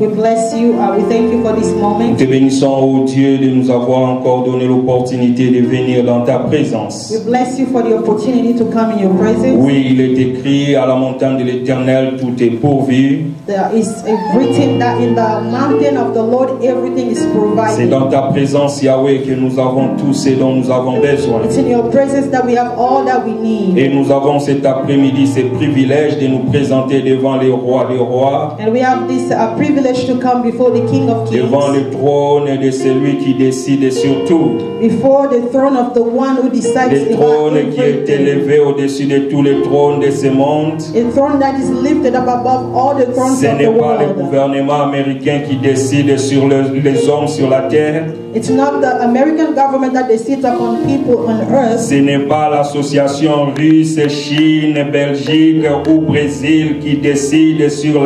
We bless you. We thank you for this Nous moment. te bénissons, ô Dieu, de nous avoir encore donné l'opportunité de venir dans ta présence. We bless you for the opportunity to come in your presence. Oui, il est écrit à la montagne de l'Éternel, tout est pourvu. There is written that in the mountain of the Lord, everything is C'est provided. dans ta présence, Yahweh, que nous avons tout ce dont nous avons besoin. It's in your presence that we have all that we need. Et nous avons cet après-midi ce privilège de nous présenter devant les rois des rois, And we have this privilege to come before the King of devant Kings, le trône de celui qui décide sur tout. before the throne of the one who decides Le about trône qui est everything. élevé au-dessus de tous les trônes de ce monde. A throne that is lifted up above all the thrones Ce of the n'est pas le world. gouvernement américain qui décide sur les hommes sur la terre. It's not the American government that decides upon people on earth. Ce n'est pas l'association russe, Chine, Belgique ou Brésil qui décide sur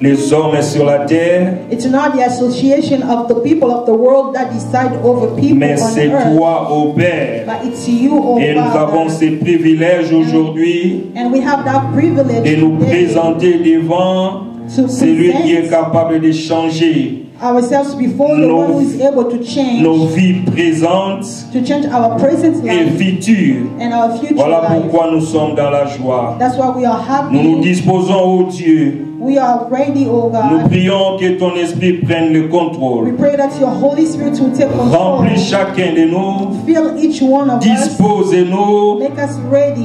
les hommes sur la terre. It's not the association of the people of the world that decide over people Mais on c'est earth. toi, ô Père. But it's you, oh Et nous avons Father. ce privilège aujourd'hui And we have that privilege de nous today présenter devant to celui qui est present capable de changer ourselves before the one who is able to change, nos vies présentes to change our present et life futures. and our future Voilà life. pourquoi nous sommes dans la joie. That's why we are Nous nous happy. disposons, ô Dieu. We are ready, oh Nous God. prions que ton esprit prenne le We contrôle. pray that your Holy Spirit will take control. Remplis chacun de nous. Fill each one of us. Dispose-nous. Make us ready.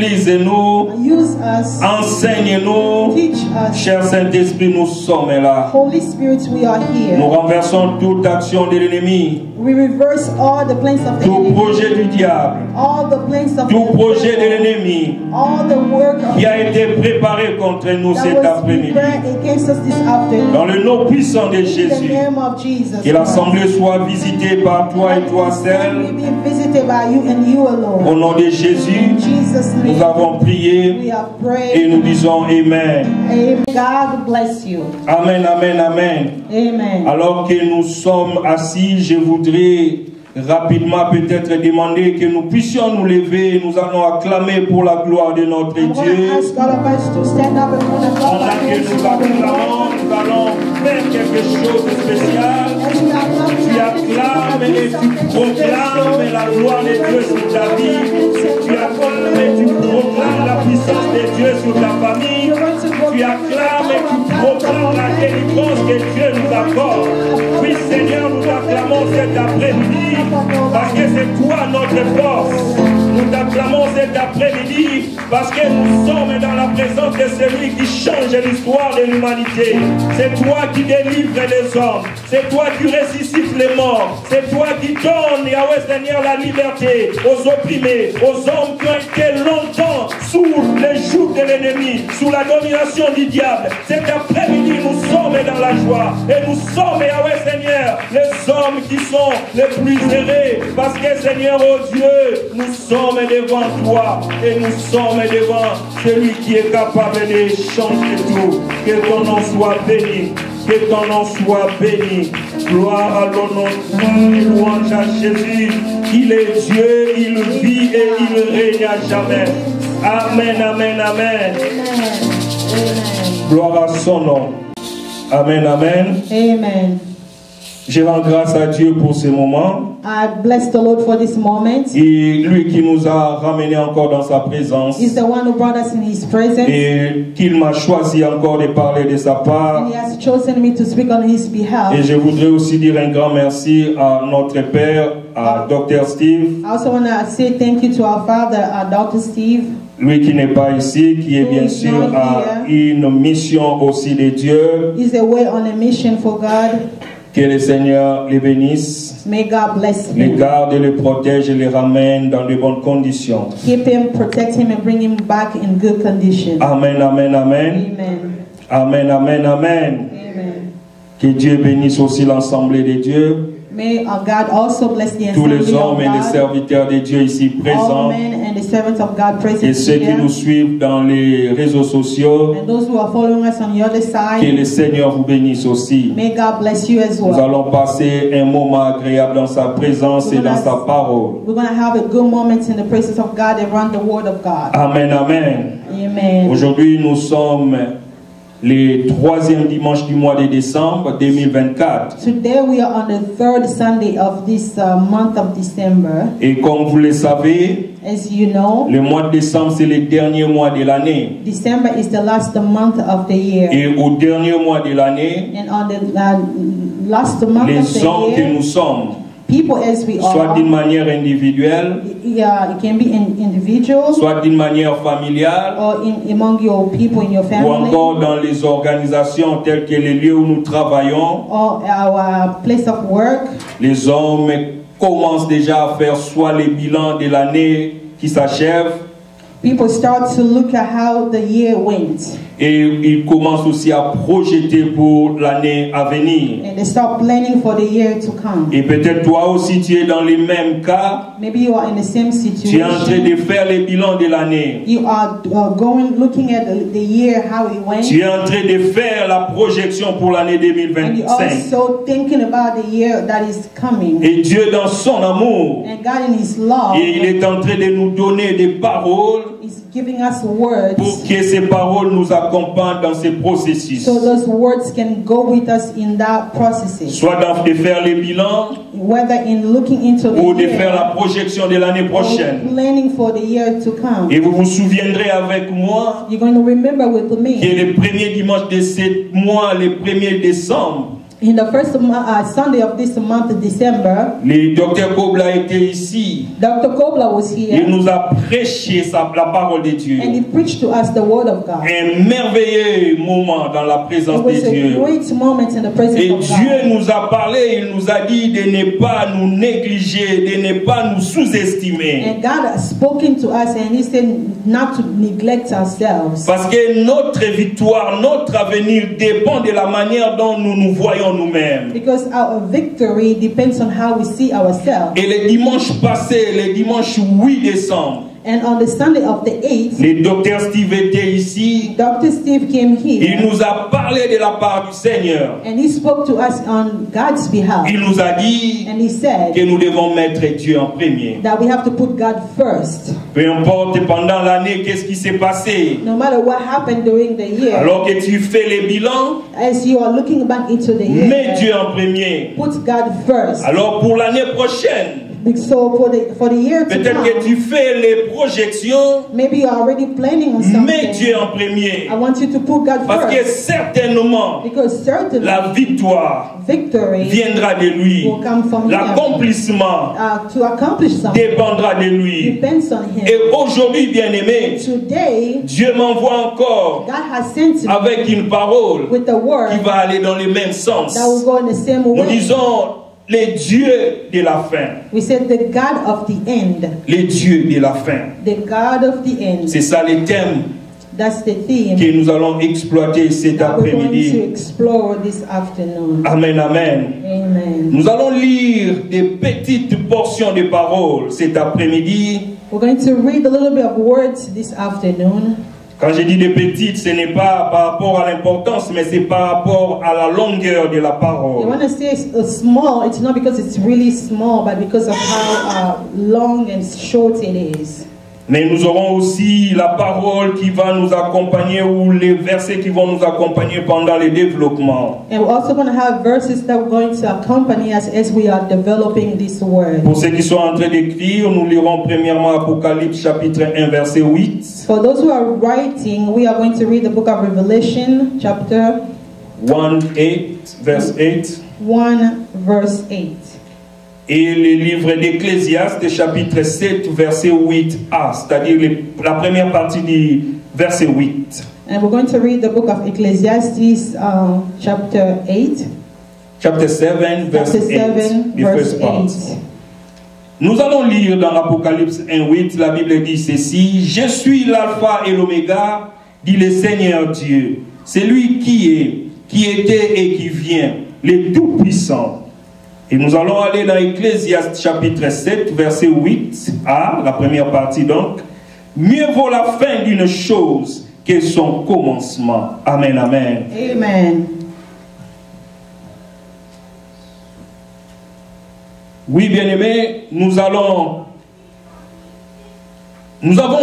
Utilise-nous. Use us. Enseigne-nous. Teach us. Cher Saint-Esprit, nous sommes là. Holy Spirit, we are Nous here. renversons toute action de l'ennemi. We reverse all the plans of the Tout enemy. projet du diable. All the plans of Tout the projet de devil. l'ennemi All the work of qui a été préparé contre nous that cet was après-midi. prepared against us this afternoon. Dans le nom puissant de In the Jésus. name of Jesus. Que l'assemblée soit visitée par toi et toi We seul. be visited by you and you Au alone. nom de Jésus, In Jesus' nous name, avons prié we have et prayed. nous disons Amen. Amen. God bless you. Amen, amen, amen. Amen. Alors que nous sommes assis, je voudrais rapidement peut-être demander que nous puissions nous lever. Nous allons acclamer pour la gloire de notre I'm going Dieu. to ask all of us to stand up and we're going to clap Pendant our que hands nous for the Lord. acclamons, nous allons faire quelque chose de spécial. As we are clapping Tu our hands, acclames we're et going to do tu something proclames special. la gloire de Dieu sur ta vie. Tu acclames et tu proclames la puissance de Dieu sur ta famille. You're going to Tu acclames et tu proclames la délivrance que Dieu nous accorde. Oui, Seigneur, nous t'acclamons cet après-midi parce que c'est toi notre force. Nous t'acclamons cet après-midi parce que nous sommes dans la présence de celui qui change l'histoire de l'humanité. C'est toi qui délivres les hommes. C'est toi qui ressuscites les morts. C'est toi qui donnes, Yahweh Seigneur, la liberté aux opprimés, aux hommes qui ont été longtemps sous les jougs de l'ennemi, sous la domination du diable. Cet après-midi, nous sommes dans la joie. Et nous sommes, Yahweh Seigneur, les hommes qui sont les plus heureux. Parce que, Seigneur, oh Dieu, nous sommes devant toi. Et nous sommes devant celui qui est capable de changer tout. Que ton nom soit béni. Que ton nom soit béni. Gloire à l'honneur et louange à Jésus. Il est Dieu, il vit et il règne à jamais. Amen, amen, amen. Gloire à son nom. Amen, amen. Amen. Je rends grâce à Dieu pour ce moment. I bless the Lord for this moment. Et lui qui nous a ramenés encore dans sa présence. He's the one who brought us in His presence. Et qu'il m'a choisi encore de parler de sa part. And He has chosen me to speak on His behalf. Et je voudrais aussi dire un grand merci à notre Père, à Dr. Steve. I also want to say thank you to our father, Dr. Steve. Lui qui n'est pas ici, qui est bien sûr à une mission aussi de Dieu. He's away on a mission for God. Que le Seigneur les bénisse, May God bless les him. garde, les protège et les ramène dans de bonnes conditions. Keep him, protect him, and bring him back in good condition. Amen, amen, amen. Amen. Amen, amen, amen. Amen. Que Dieu bénisse aussi l'Assemblée de Dieu, May God also bless the tous les assembly hommes of et les God, serviteurs de Dieu ici all présents, men and the servants of God present et ceux qui here, nous suivent dans les réseaux sociaux. and those who are following us on the other Que side. le Seigneur vous bénisse aussi. May God bless you as Nous well. allons passer un moment agréable dans sa présence et dans sa parole. We're going to have a good moment in the presence of God and run the word of God. Amen, amen. Amen. Aujourd'hui, nous sommes le 3e dimanche du mois de décembre 2024. Today we are on the 3rd Sunday of this month of December. Et comme vous le savez, As you know, le mois de décembre, c'est le dernier mois de l'année. December is the last month of the year. Et au dernier mois de l'année, And on the last month of les the hommes que year, nous sommes, people as we soit are, d'une manière individuelle, yeah, it can be individual soit d'une manière familiale, or among your people in your ou family encore dans les organisations telles que les lieux où nous travaillons, or our place of work. les hommes commencent déjà à faire soit les bilans de l'année qui s'achève, People start to look at how the year went, et ils commencent aussi à projeter pour l'année à venir. and they start planning for the year to come. Et peut-être toi aussi tu es dans les mêmes cas, Maybe you are in the same tu es en train de situation. faire les bilans de l'année. You are looking at the year, how it went, Tu es en train de faire la projection pour l'année and you're 2025. also thinking about the year that is coming. Et Dieu dans son amour, And God in His love et il est en train de nous donner des paroles is giving us words, pour que ces paroles nous accompagnent dans ces processus. so those words can go with us in that process. Soit de faire les bilans Whether in looking into the ou de faire year la projection de l'année or prochaine. planning for the year to come. Et vous vous souviendrez avec moi You're going to remember with que me le premier dimanche de ce mois, le 1er décembre, in the first Sunday of this month, December, le docteur Kobla était ici. Dr. Kobla was Il here nous a prêché la parole de Dieu. and he preached to us the word of God. Un merveilleux moment dans la It présence was de a Dieu. great moment in the presence Et of Dieu God. nous a parlé, il nous a dit de ne pas nous négliger, de ne pas nous sous-estimer. And God has spoken to us and He said not to neglect ourselves. Parce que notre victoire, notre avenir dépend de la manière dont nous nous voyons nous-mêmes. Because our victory depends on how we see ourselves. Et le dimanche passé, le dimanche 8 décembre, And on the Sunday of the 8th, le docteur Steve était ici. Dr. Steve came Il here nous a parlé de la part du Seigneur. and he spoke to us on God's behalf. Il nous a dit And he said que nous devons mettre Dieu en premier. that we have to put God first. Peu importe pendant l'année qu'est-ce qui s'est passé. No matter what happened during the year, Alors que tu fais les bilans, as you are looking back into the mets Dieu year, en premier. put God first. Alors pour l'année prochaine, So for the year to peut-être que come, tu fais les projections, maybe you are already planning on mets Dieu something. en premier. I want you to put God Parce que first, certainement, because certainly la victoire victory viendra de lui. will come from Him. L'accomplissement To accomplish something dépendra de lui. depends on Him. Et aujourd'hui, bien-aimé, Today, Dieu m'envoie encore God has sent me avec une parole with a word qui va aller dans le même sens. that will go in the same Nous way. disons les dieux de la fin. We said the God of the end. Les dieux de la fin. The God of the end. C'est ça le thème That's the theme que nous allons exploiter cet that we're going to après-midi. explore this afternoon. Amen, amen. Amen. Nous allons lire des petites portions de paroles cet après-midi. We're going to read a little bit of words this afternoon. Quand je dis des petites, ce n'est pas par rapport à l'importance, mais c'est par rapport à la longueur de la I parole. want to say small, it's not because it's really small, but because of how long and short it is. Mais nous aurons aussi la parole qui va nous accompagner ou les versets qui vont nous accompagner pendant le développement. And we're also going to have verses that are going to accompany us as we are developing this word. Pour ceux qui sont en train d'écrire, nous lirons premièrement Apocalypse chapitre 1 verset 8. For those who are writing, we are going to read the book of Revelation, chapter 1:8, verse 8. 1, verse 8. Et le livre d'Ecclésiaste, chapitre 7, verset 8a, c'est-à-dire la première partie du verset 8. And we're going to read the book of Ecclesiastes, chapter 8. Chapter 7, verse Chapter 7, 8, the verse first part. 8. Nous allons lire dans l'Apocalypse 1:8, la Bible dit ceci: Je suis l'alpha et l'oméga, dit le Seigneur Dieu, celui qui était et qui vient, le Tout-Puissant. Et nous allons aller dans Ecclésiaste chapitre 7, verset 8a, la première partie donc. Mieux vaut la fin d'une chose que son commencement. Amen, amen. Amen. Oui, bien-aimés, nous avons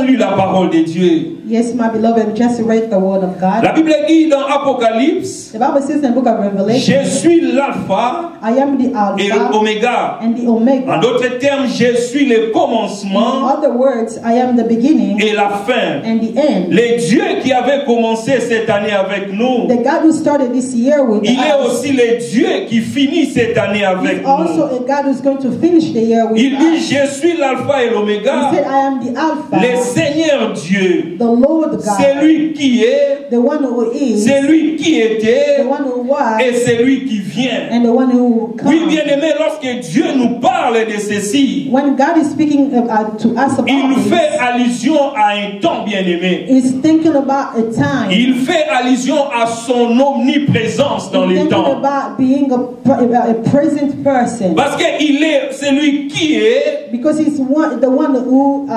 lu la parole de Dieu. Yes, my beloved, we just read the word of God. La Bible dit dans Apocalypse, The Bible says in the book of Revelation, je suis l'alpha I am the et Alpha l'oméga. and the En Omega. d'autres termes, je suis le In commencement other words, I am the beginning et la fin. and the end. Le Dieu qui avait commencé cette année avec nous, The God who started this year with il est us aussi le Dieu qui finit cette année avec is also nous. a God who's going to finish the year with Il dit, us. je suis l'alpha et He l'oméga, said, I am the le Alpha, Seigneur Dieu. the Lord C'est God, lui qui est, the one who is, c'est lui qui était the one who was, et c'est lui qui vient. and the one who will come. Oui, bien aimé, lorsque Dieu nous parle de ceci, When God is speaking to us il about fait this, allusion à un temps bien aimé. he's thinking about a time. Il fait allusion à son omniprésence dans He's les thinking temps. about being a present person. Parce qu'il est celui qui est Because he's the one who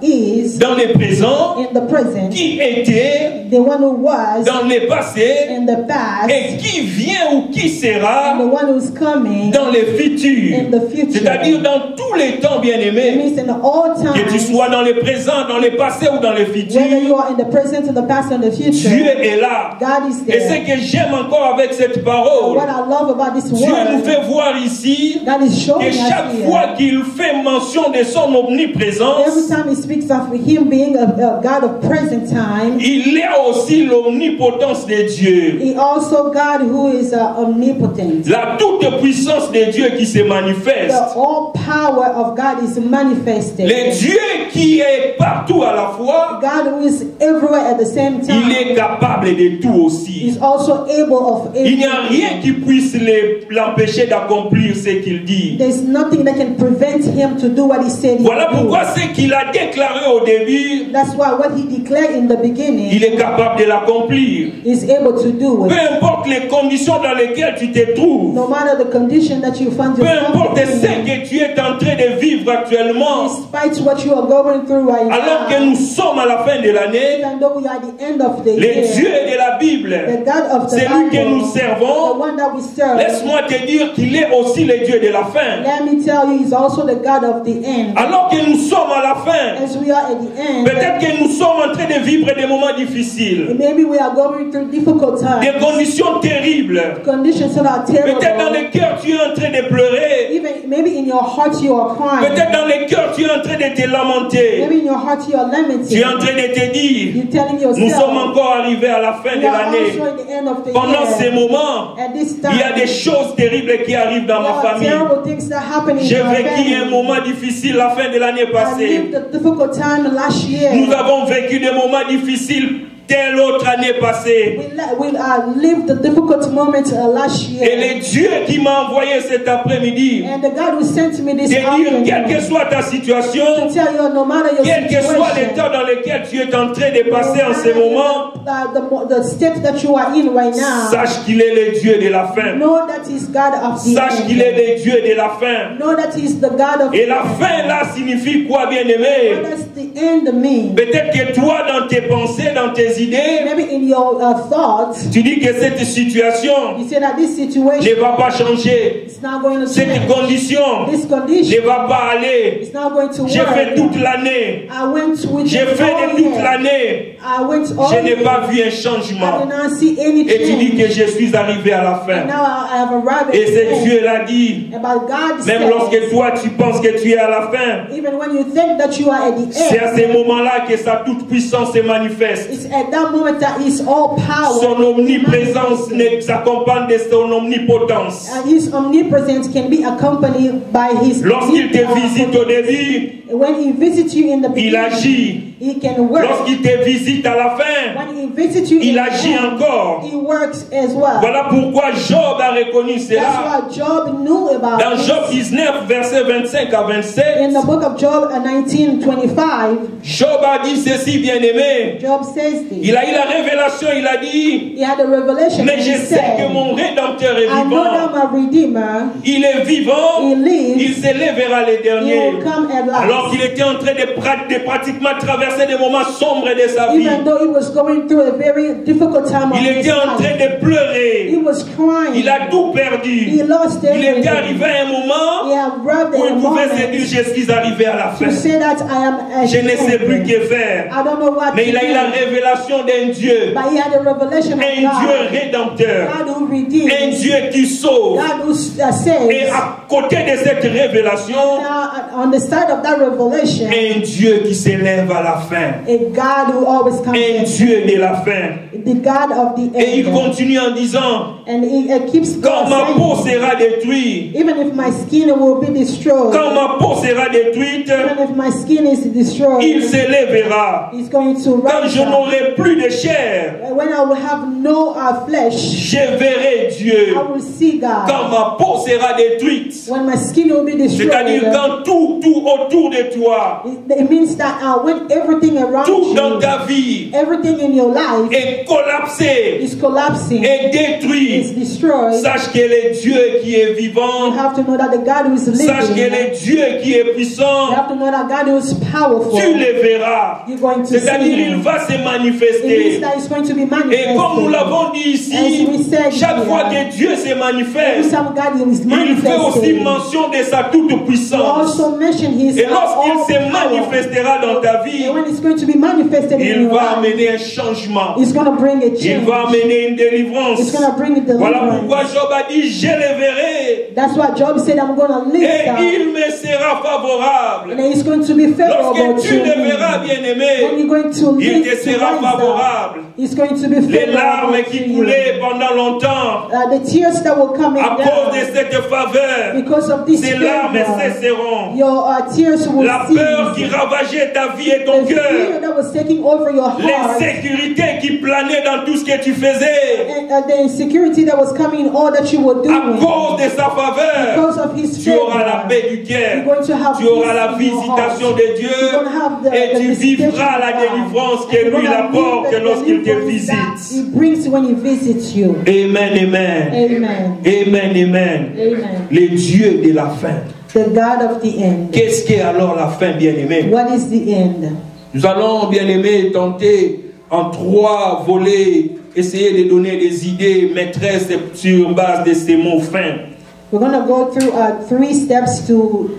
is dans le présent, in the present, qui était the one who was dans le passé in the past, et qui vient ou qui sera and the one who's coming dans le futur. in the future. C'est-à-dire dans tous les temps, bien It aimé, means in all que tu times, sois dans le présent, dans le passé ou dans le futur, whether you are in the present, in the past, and the Dieu future, est là. God is Et ce there. que j'aime encore avec cette parole, What I love about this Dieu nous word, fait voir ici God is showing que us chaque here. fois qu'il fait mention de son Every omniprésence, time he speaks of him being a God of present time, il est aussi l'omnipotence de Dieu. he also God who is omnipotent. La toute puissance de Dieu qui se The manifeste. all power of God is manifested. Le Dieu qui est partout à la fois, God who is everywhere at the same il est time capable de tout aussi. is also able of Il n'y a everything. rien qui puisse l'empêcher d'accomplir ce qu'il dit. There's nothing that can prevent him to do what he said he Voilà would do. pourquoi ce qu'il a déclaré au début, That's why what he declared in the il beginning est capable de l'accomplir. is able to do Peu it. importe les conditions dans lesquelles tu te trouves, No matter the condition that you find peu importe yourself ce in, que tu es en train de vivre actuellement, despite what you are going through right alors que now, nous sommes à la fin de l'année, even though we are at the end of the le Dieu year, de la Bible, the God of the c'est lui que nous Bible, the servons. one that we serve, Laisse-moi te dire qu'il est aussi le Dieu de la fin. let me tell you, he's also the God of the end. Alors que nous sommes à la fin, As we are at the end, peut-être que nous sommes en train de vivre des moments difficiles, maybe we are going through difficult des times, conditions terribles. conditions that are Peut-être dans terrible. le cœur tu es en train de pleurer. Even maybe in your heart you are crying. Peut-être dans le cœur tu es en train de te lamenter. Maybe in your heart you are Tu lamenting. es en train de te dire, You're telling nous sommes yourself, encore arrivés à la fin de we are l'année. also at the end of the Pendant ces year. moments, At this il y a time, des choses terribles qui arrivent dans there ma are famille. terrible things that happen in J'ai our vécu un family. moment difficile la fin de l'année I passée. lived a difficult time last year. Nous avons vécu des moments difficiles telle autre année passée. We lived a difficult moment last year. Et le Dieu qui m'a envoyé cet après-midi, And the God who sent me de this dire, quelle que afternoon soit ta situation, to tell you, no matter your quel que soit situation, l'état dans lequel tu es en train de passer en ce moment, the state that you are in right now, sache qu'il est le Dieu de la fin. know that He's God of the Sache qu'il est le Dieu de la fin. Know that He's the God of Et the la fin là signifie quoi, bien-aimé? What does the end mean? Peut-être que toi, dans tes pensées, dans tes idées, Maybe in your thoughts, tu dis que cette situation you say that this ne situation va pas changer. is not going to Cette change. condition This ne condition va pas aller. is not going to J'ai fait work. toute l'année. I went with J'ai it fait all de toute year. l'année. I went all Je n'ai year. pas vu un I changement. did not see any Et tu dis change. que je suis arrivé à la And fin. now I have arrived at Et the c'est end. Dieu l'a dit. And but God Même says, lorsque toi tu penses que tu es à la fin, even when you think that you are at the c'est à end, ces moments-là que sa toute puissance se manifeste. it's at that moment that His all power, Son omniprésence s'accompagne de son omnipotence. and His omnipresence can be accompanied by His. Lorsqu'il te visite au début, When He visits you in the il beginning, agit. He can work. Lorsqu'il te visite à la fin, When He visits you, il in the agit end, encore. He works as well. Voilà pourquoi Job a reconnu cela. That's what Job knew about. Dans this. Job 19, versets 25 à 27, In the book of Job 19:25, Job a dit ceci, bien-aimé. Job says this. Il a eu la révélation, il a dit, He had a revelation. mais And je he sais said, que mon Rédempteur est I know that vivant. my Redeemer, Il est vivant, He lives, il s'élèvera les He derniers. will come at last. Alors qu'il était en train de pratiquement traverser traversé des moments sombres de sa vie. Even though he was going through a very difficult time of Il his était en train life, de pleurer. he was crying. Il a tout perdu. He lost Il était everything. arrivé à un He moment arrived où at a il pouvait se moment dire, je suis arrivé à la fin. to say that I am Je ne sais plus ashamed. que faire. I don't know what Mais to il a eu la do. révélation d'un Dieu. But he had a revelation of Un God. Dieu rédempteur. God who Un redeems. Dieu qui sauve. God who Et saves. à côté de cette révélation, Now, on the side of that revelation, un Dieu qui s'élève à la fin. a God who always comes Un in. Dieu de la fin. The God of the Et il end. continue en disant, And he keeps quand ma peau saying, sera détruite, even if my skin will be destroyed, quand ma peau sera détruite, even if my skin is destroyed, il s'élèvera. he's going to Quand rise je up. n'aurai plus de chair, When I will have no flesh, je verrai Dieu. I will see God. Quand ma peau sera détruite, When my skin will be destroyed, c'est-à-dire quand tout autour de toi, it means that when everything around tout dans you, ta vie everything in your life est collapsé, is collapsing, est is détruit, destroyed. sache qu'il est Dieu qui est You vivant, have to know that the God who is sache qu'il living, est Dieu qui est you puissant, have to know that God who is powerful. tu le verras. You're going to see C'est-à-dire il him. va se It means manifester. that it's going to be Et comme nous manifested. l'avons dit As ici, we said chaque here, fois que Dieu se every manifeste, time God is il fait aussi manifested, mention de sa toute he puissance. also mentioned his Et lorsqu'il se all-power. manifestera dans ta vie, And when it's going to be manifested in il your va life, amener un changement. it's going to bring a Il change. va amener une délivrance. It's going to bring a Voilà deliverance. pourquoi Job a dit, je le verrai. That's why Job said, I'm going to Et lift up. il me sera favorable. And it's going to be favorable Lorsque to tu le me. verras, When bien-aimé, you're going to il live te to sera rise favorable. up, it's going to be Les larmes favorable to qui you. coulaient pendant longtemps The tears that will come in à cause de down cette faveur, because of this ces larmes favor, cesseront. your tears will La peur qui cease. ravageait ta vie et ton The fear cœur, that was taking over your heart, l'insécurité qui planait dans tout ce que tu faisais, and the insecurity that was coming in all that you were à doing, cause de sa faveur, because of his tu auras la favor, paix du cœur, you're going to have tu auras peace la in your visitation heart. de Dieu You're going to have the et tu visitation vivras la of God. délivrance And que you're lui gonna apporte live the lorsqu'il te deliverance that visite. He brings when he visits you. Amen, amen. Amen. Amen, amen. Amen. Le Dieu de la fin. The God of the end. Qu'est-ce qu'est alors la fin, bien-aimé? What is the end? Nous allons, bien-aimé, tenter en 3 volets, essayer de donner des idées maîtresses sur base de ces mots fins. We're going to go through 3 steps to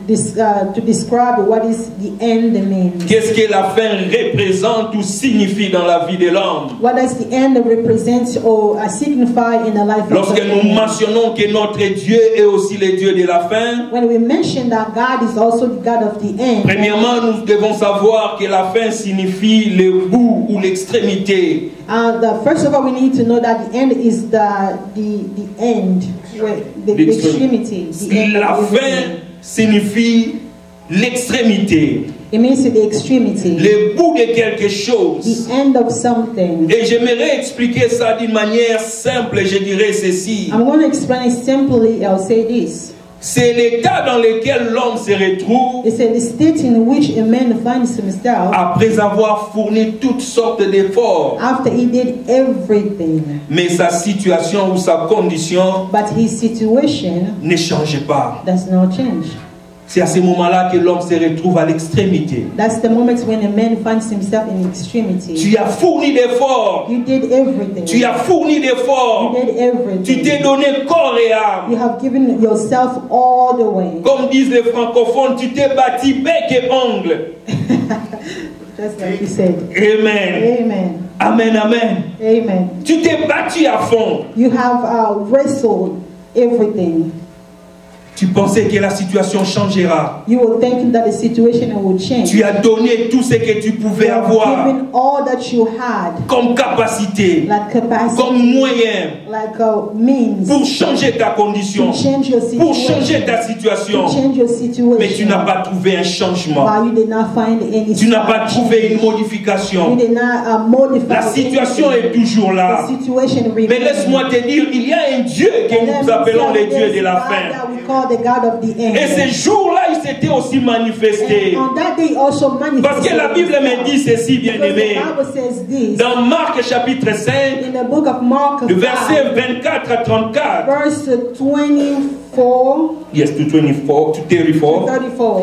describe what is the end means. Qu'est-ce que la fin représente ou signifie dans la vie de l'homme? What does the end represent or signify in the life of Lorsque the nous man? mentionnons que notre Dieu est aussi le Dieu de la fin, When we mention that God is also the God of the end, premièrement, nous devons savoir que la fin signifie le bout ou l'extrémité. first of all, we need to know that the end is the end, the extremity. The end La of fin everything. signifie l'extrémité, It means the extremity, le bout de quelque chose. the end of something. Et j'aimerais expliquer ça d'une manière simple, je dirais ceci. I'm going to explain it simply. I'll say this. C'est l'état dans lequel l'homme se retrouve It's the state in which a man finds himself après avoir fourni toutes sortes d'efforts. after he did everything, Mais sa situation ou sa condition but his situation ne change pas. does not change. C'est à ce moment-là que l'homme se retrouve à l'extrémité. That's the moment when a man finds himself in extremity. Tu as fourni d'efforts. You did everything. Tu as fourni d'efforts. You did everything. Tu t'es donné corps et âme. You have given yourself all the way. Comme disent les francophones, tu t'es bâti bec et ongle. Just like you said. Amen. Amen. Amen, amen. Amen. Tu t'es battu à fond. You have wrestled everything. Tu pensais que la situation changera. You were thinking that the situation would change. Tu as donné tout ce que tu pouvais You have avoir given all that you had, comme capacité, like capacity, comme moyen like means pour changer ta condition, to change your pour situation. changer ta situation. To change your situation. Mais tu n'as pas trouvé un changement. But you did not find any. Tu n'as pas trouvé une You modification. did not modify. La situation est toujours là. The situation remains. Mais laisse-moi te dire, il y a un Dieu que nous appelons le Dieu de la fin. We call the God of the end. Et ce jour-là, il s'était aussi manifesté. And on that day also manifested. Parce que la Bible me dit ceci, bien-aimé. Because the Bible says this. Dans Marc chapitre 5, In the book of Mark, le verset 24 à 34. verse 24 Yes, to 24, to 34. to 34.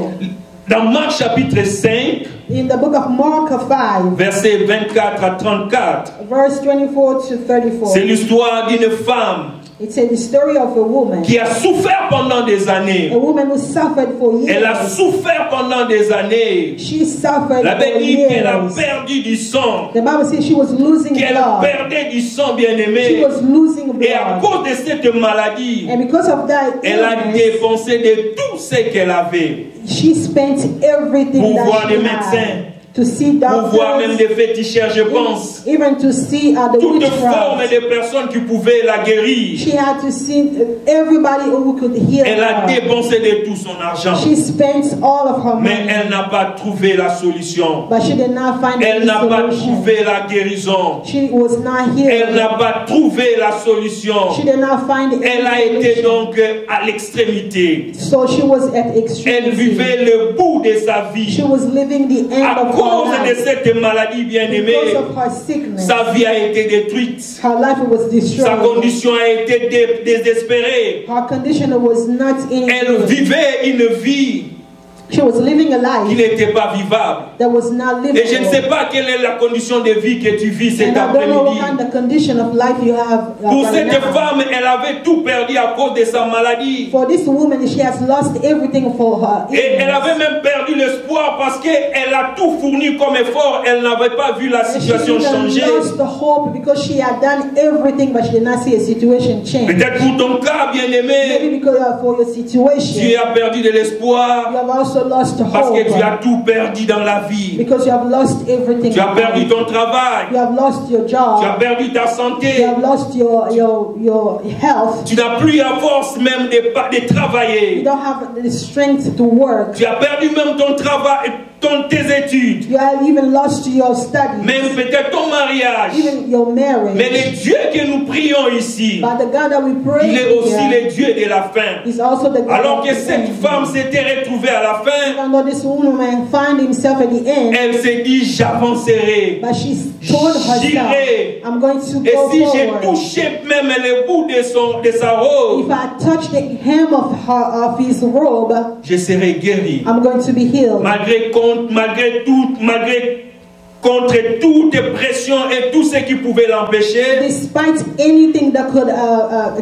Dans Marc chapitre 5, In the book of Mark 5, versets 24 à 34, verse 24 to 34, c'est l'histoire d'une femme it's the story of a woman. qui a souffert pendant des années. A woman who suffered for years. Elle a souffert pendant des années. She suffered La Bible for dit qu'elle a years. perdu du sang. The Bible says she was losing Qu'elle blood. perdait du sang, She bien-aimé. was losing Et à blood. cause de cette maladie, And because of that elle a illness, dépensé de tout ce qu'elle avait. she spent everything Pour that voir she des médecins. had. To see Pour voir même doctors, des féticheurs, je pense. even to see the Toutes formes witchcraft. de personnes qui pouvaient la guérir. She had to see everybody who could heal Elle a her. dépensé de tout son argent. She spent all of her Mais money, elle n'a pas trouvé la solution. but she did not find Elle any n'a pas solution. trouvé la guérison. She was not Elle healed. n'a pas trouvé la solution. She did not find any Elle a été solution. donc à l'extrémité. So she was at Elle extremity. vivait le bout de sa She vie. was living the end À of cause her de life. cette maladie Because bien-aimée, of her sickness, sa vie a été détruite. her life was Sa destroyed. condition a été désespérée. Her condition was not in Elle good. vivait une vie She was living a qui life n'était pas vivable. that was not livable. Et je ne sais pas quelle est la condition de vie que tu vis cet And I don't know what après-midi. kind of condition of life you have Pour right cette now. femme, elle avait tout perdu à cause de sa maladie. For this woman, she has lost everything for her. Et elle illness. avait même perdu l'espoir parce qu'elle a tout fourni comme effort. Elle n'avait pas vu la And she situation even changer. lost the hope because she had done everything, but she did not see a situation change. Peut-être pour ton cas, bien-aimé, Maybe because for your situation, tu as perdu de you l'espoir have also lost parce hope que tu as tout perdu dans la vie. because you have lost everything. Tu as in perdu life. ton travail. You have lost your Tu as job. perdu ta You santé. have lost your health. Tu n'as plus la force même de You travailler. don't have the strength to work. Tu as perdu même ton travail, tes études. You have even lost your studies, Même peut-être ton mariage. even your marriage. Mais le Dieu que nous prions ici, But the God that we pray il est aussi here le Dieu de la fin. is also the God Alors of que the cette end. femme s'était retrouvée à la fin, Even though this woman found himself at the end, elle s'est dit j'avancerai. but she told herself, J'irai. I'm going to Et go si j'ai forward. touché même le bout de sa robe, If I touch the hem of his robe, je serai guéri. I'm going to be healed. Malgré contre toute pression et tout ce qui pouvait l'empêcher, Despite anything that could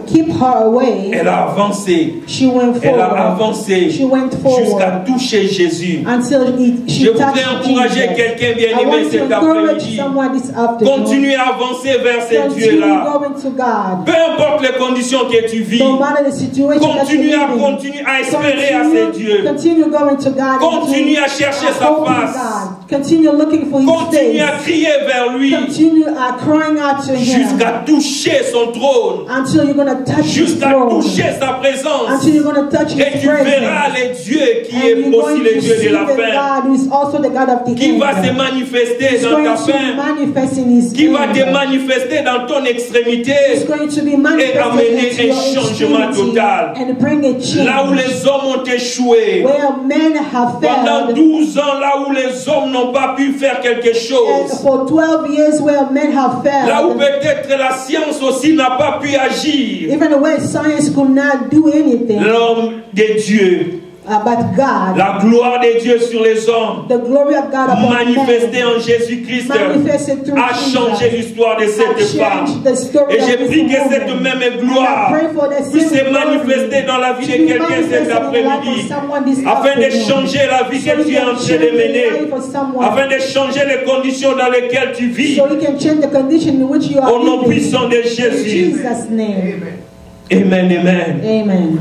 keep her away, elle a avancé. she went Elle a forward. avancé She went jusqu'à forward toucher Jésus. until she Je voudrais touched encourager Jesus. quelqu'un I bien-aimé want to cet encourage après-midi. someone this afternoon. Continue à avancer vers ce Continue Dieu-là. going to God. Peu importe les conditions que tu vis, No matter the situation that you're continue à espérer à ce Dieu. Continue going to God. Continue à chercher sa Hope in face. God. Continue looking for His Continue à face. crier vers lui Continue crying out to Him jusqu'à toucher son trône, until you're going to touch His jusqu'à throne. toucher sa présence. Until you're going to touch Et His tu verras presence. le Dieu qui And est you're aussi going le to Dieu see de la the fin, God who is also the God of the qui end. va se manifester He's dans going ta to fin, manifest in His qui va te end. manifester dans ton extrémité, He's going to be manifested amener into un your changement extremity total. and bring a change. là où les hommes ont échoué. Where men have Pendant failed, 12 ans, là où les hommes n'ont pas pu faire quelque and chose. for 12 years where men have Là où failed, peut-être la science aussi n'a pas pu agir. even where science could not do anything, L'homme de Dieu, but God, la gloire de Dieu sur les hommes, the glory of God upon manifestée men, en Jésus-Christ, manifested through a changé Jesus, l'histoire de has cette femme. changed the story Et of je this prie que cette woman. même And I gloire pray for the puisse same se manifester glory dans la vie to de be quelqu'un cet manifested in the life après-midi, of someone this afin de afternoon. changer la vie So que you tu es en can train change de the mener, life of someone. afin de changer les conditions dans lesquelles tu vis. So you can change the condition in which you are Au nom living. puissant de In Jésus. Jesus' name. Amen, amen. Amen.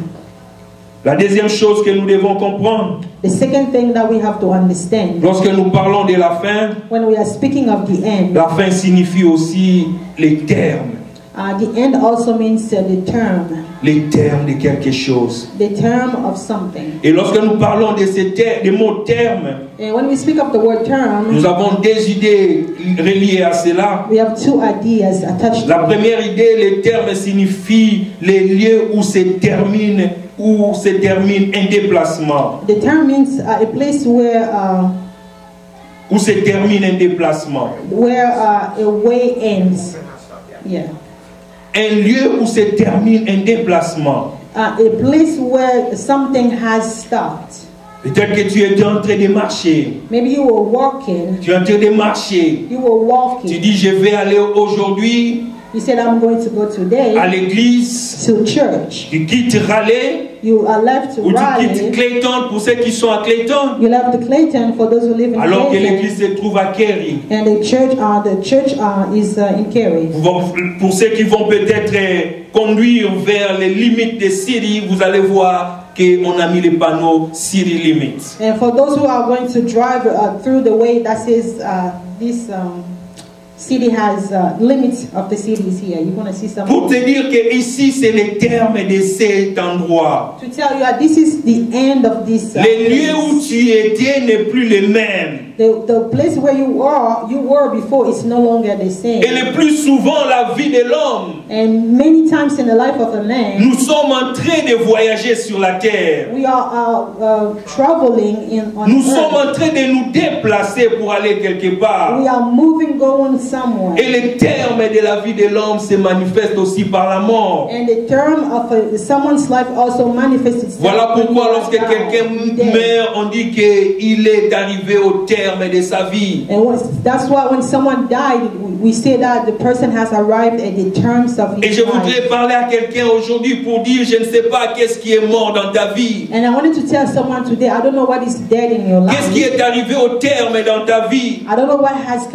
La deuxième chose que nous devons comprendre, The second thing that we have to understand, lorsque nous parlons de la fin, when we are speaking of the end, la fin signifie aussi les termes. the end also means the term De quelque chose. of something. Et lorsque nous parlons de ces des mots termes, And when we speak of the word term, nous avons des idées reliées à cela. we have two ideas attached La to it. première idée, les termes signifient les lieux où se termine un déplacement. The term means a place Où se termine un déplacement. where a way ends. Yeah. Un lieu où se termine un déplacement. A place where something has stopped. Peut-être que tu étais en train de marcher. Maybe you were walking. Tu es en train de marcher. You were walking. Tu dis, je vais aller aujourd'hui You said, I'm going to go today à l'église. to church. Tu quittes Raleigh You are left to ou tu quittes Raleigh. Clayton pour ceux qui sont à Clayton. You left the Clayton for those who live in Alors que Clayton. l'église se trouve à Kerry. And the church is in Cary. Pour ceux qui vont peut-être conduire vers les limites des Syrie, vous allez voir qu'on a mis les panneaux Syrie Limits. And for those who are going to drive through the way that says this city has limits of the cities here. You're going to see some. Pour te dire que ici c'est le terme de cet endroit. To tell you that this is the end of this. Les lieux où tu étais n'est plus les mêmes. The place where you were before is no longer the same. Et le plus souvent la vie de l'homme. And many times in the life of a man, Nous sommes en train de voyager sur la terre. we are traveling on Nous earth. sommes en train de nous déplacer pour aller quelque part. We are moving, going somewhere. Et le terme de la vie de l'homme se manifeste aussi par la mort. And the term of someone's life also manifests itself. Voilà when pourquoi you lorsque are quelqu'un dead. meurt, on dit qu'il est arrivé au terme de sa vie. And that's why when someone died, we say that the person has arrived at the terms of Et his je life. voudrais parler à quelqu'un aujourd'hui pour dire, je ne sais pas qu'est-ce qui est mort dans ta vie. And I wanted to tell someone today, I don't know what is dead in your life. Qu'est-ce qui est arrivé au terme dans ta vie? I don't know what has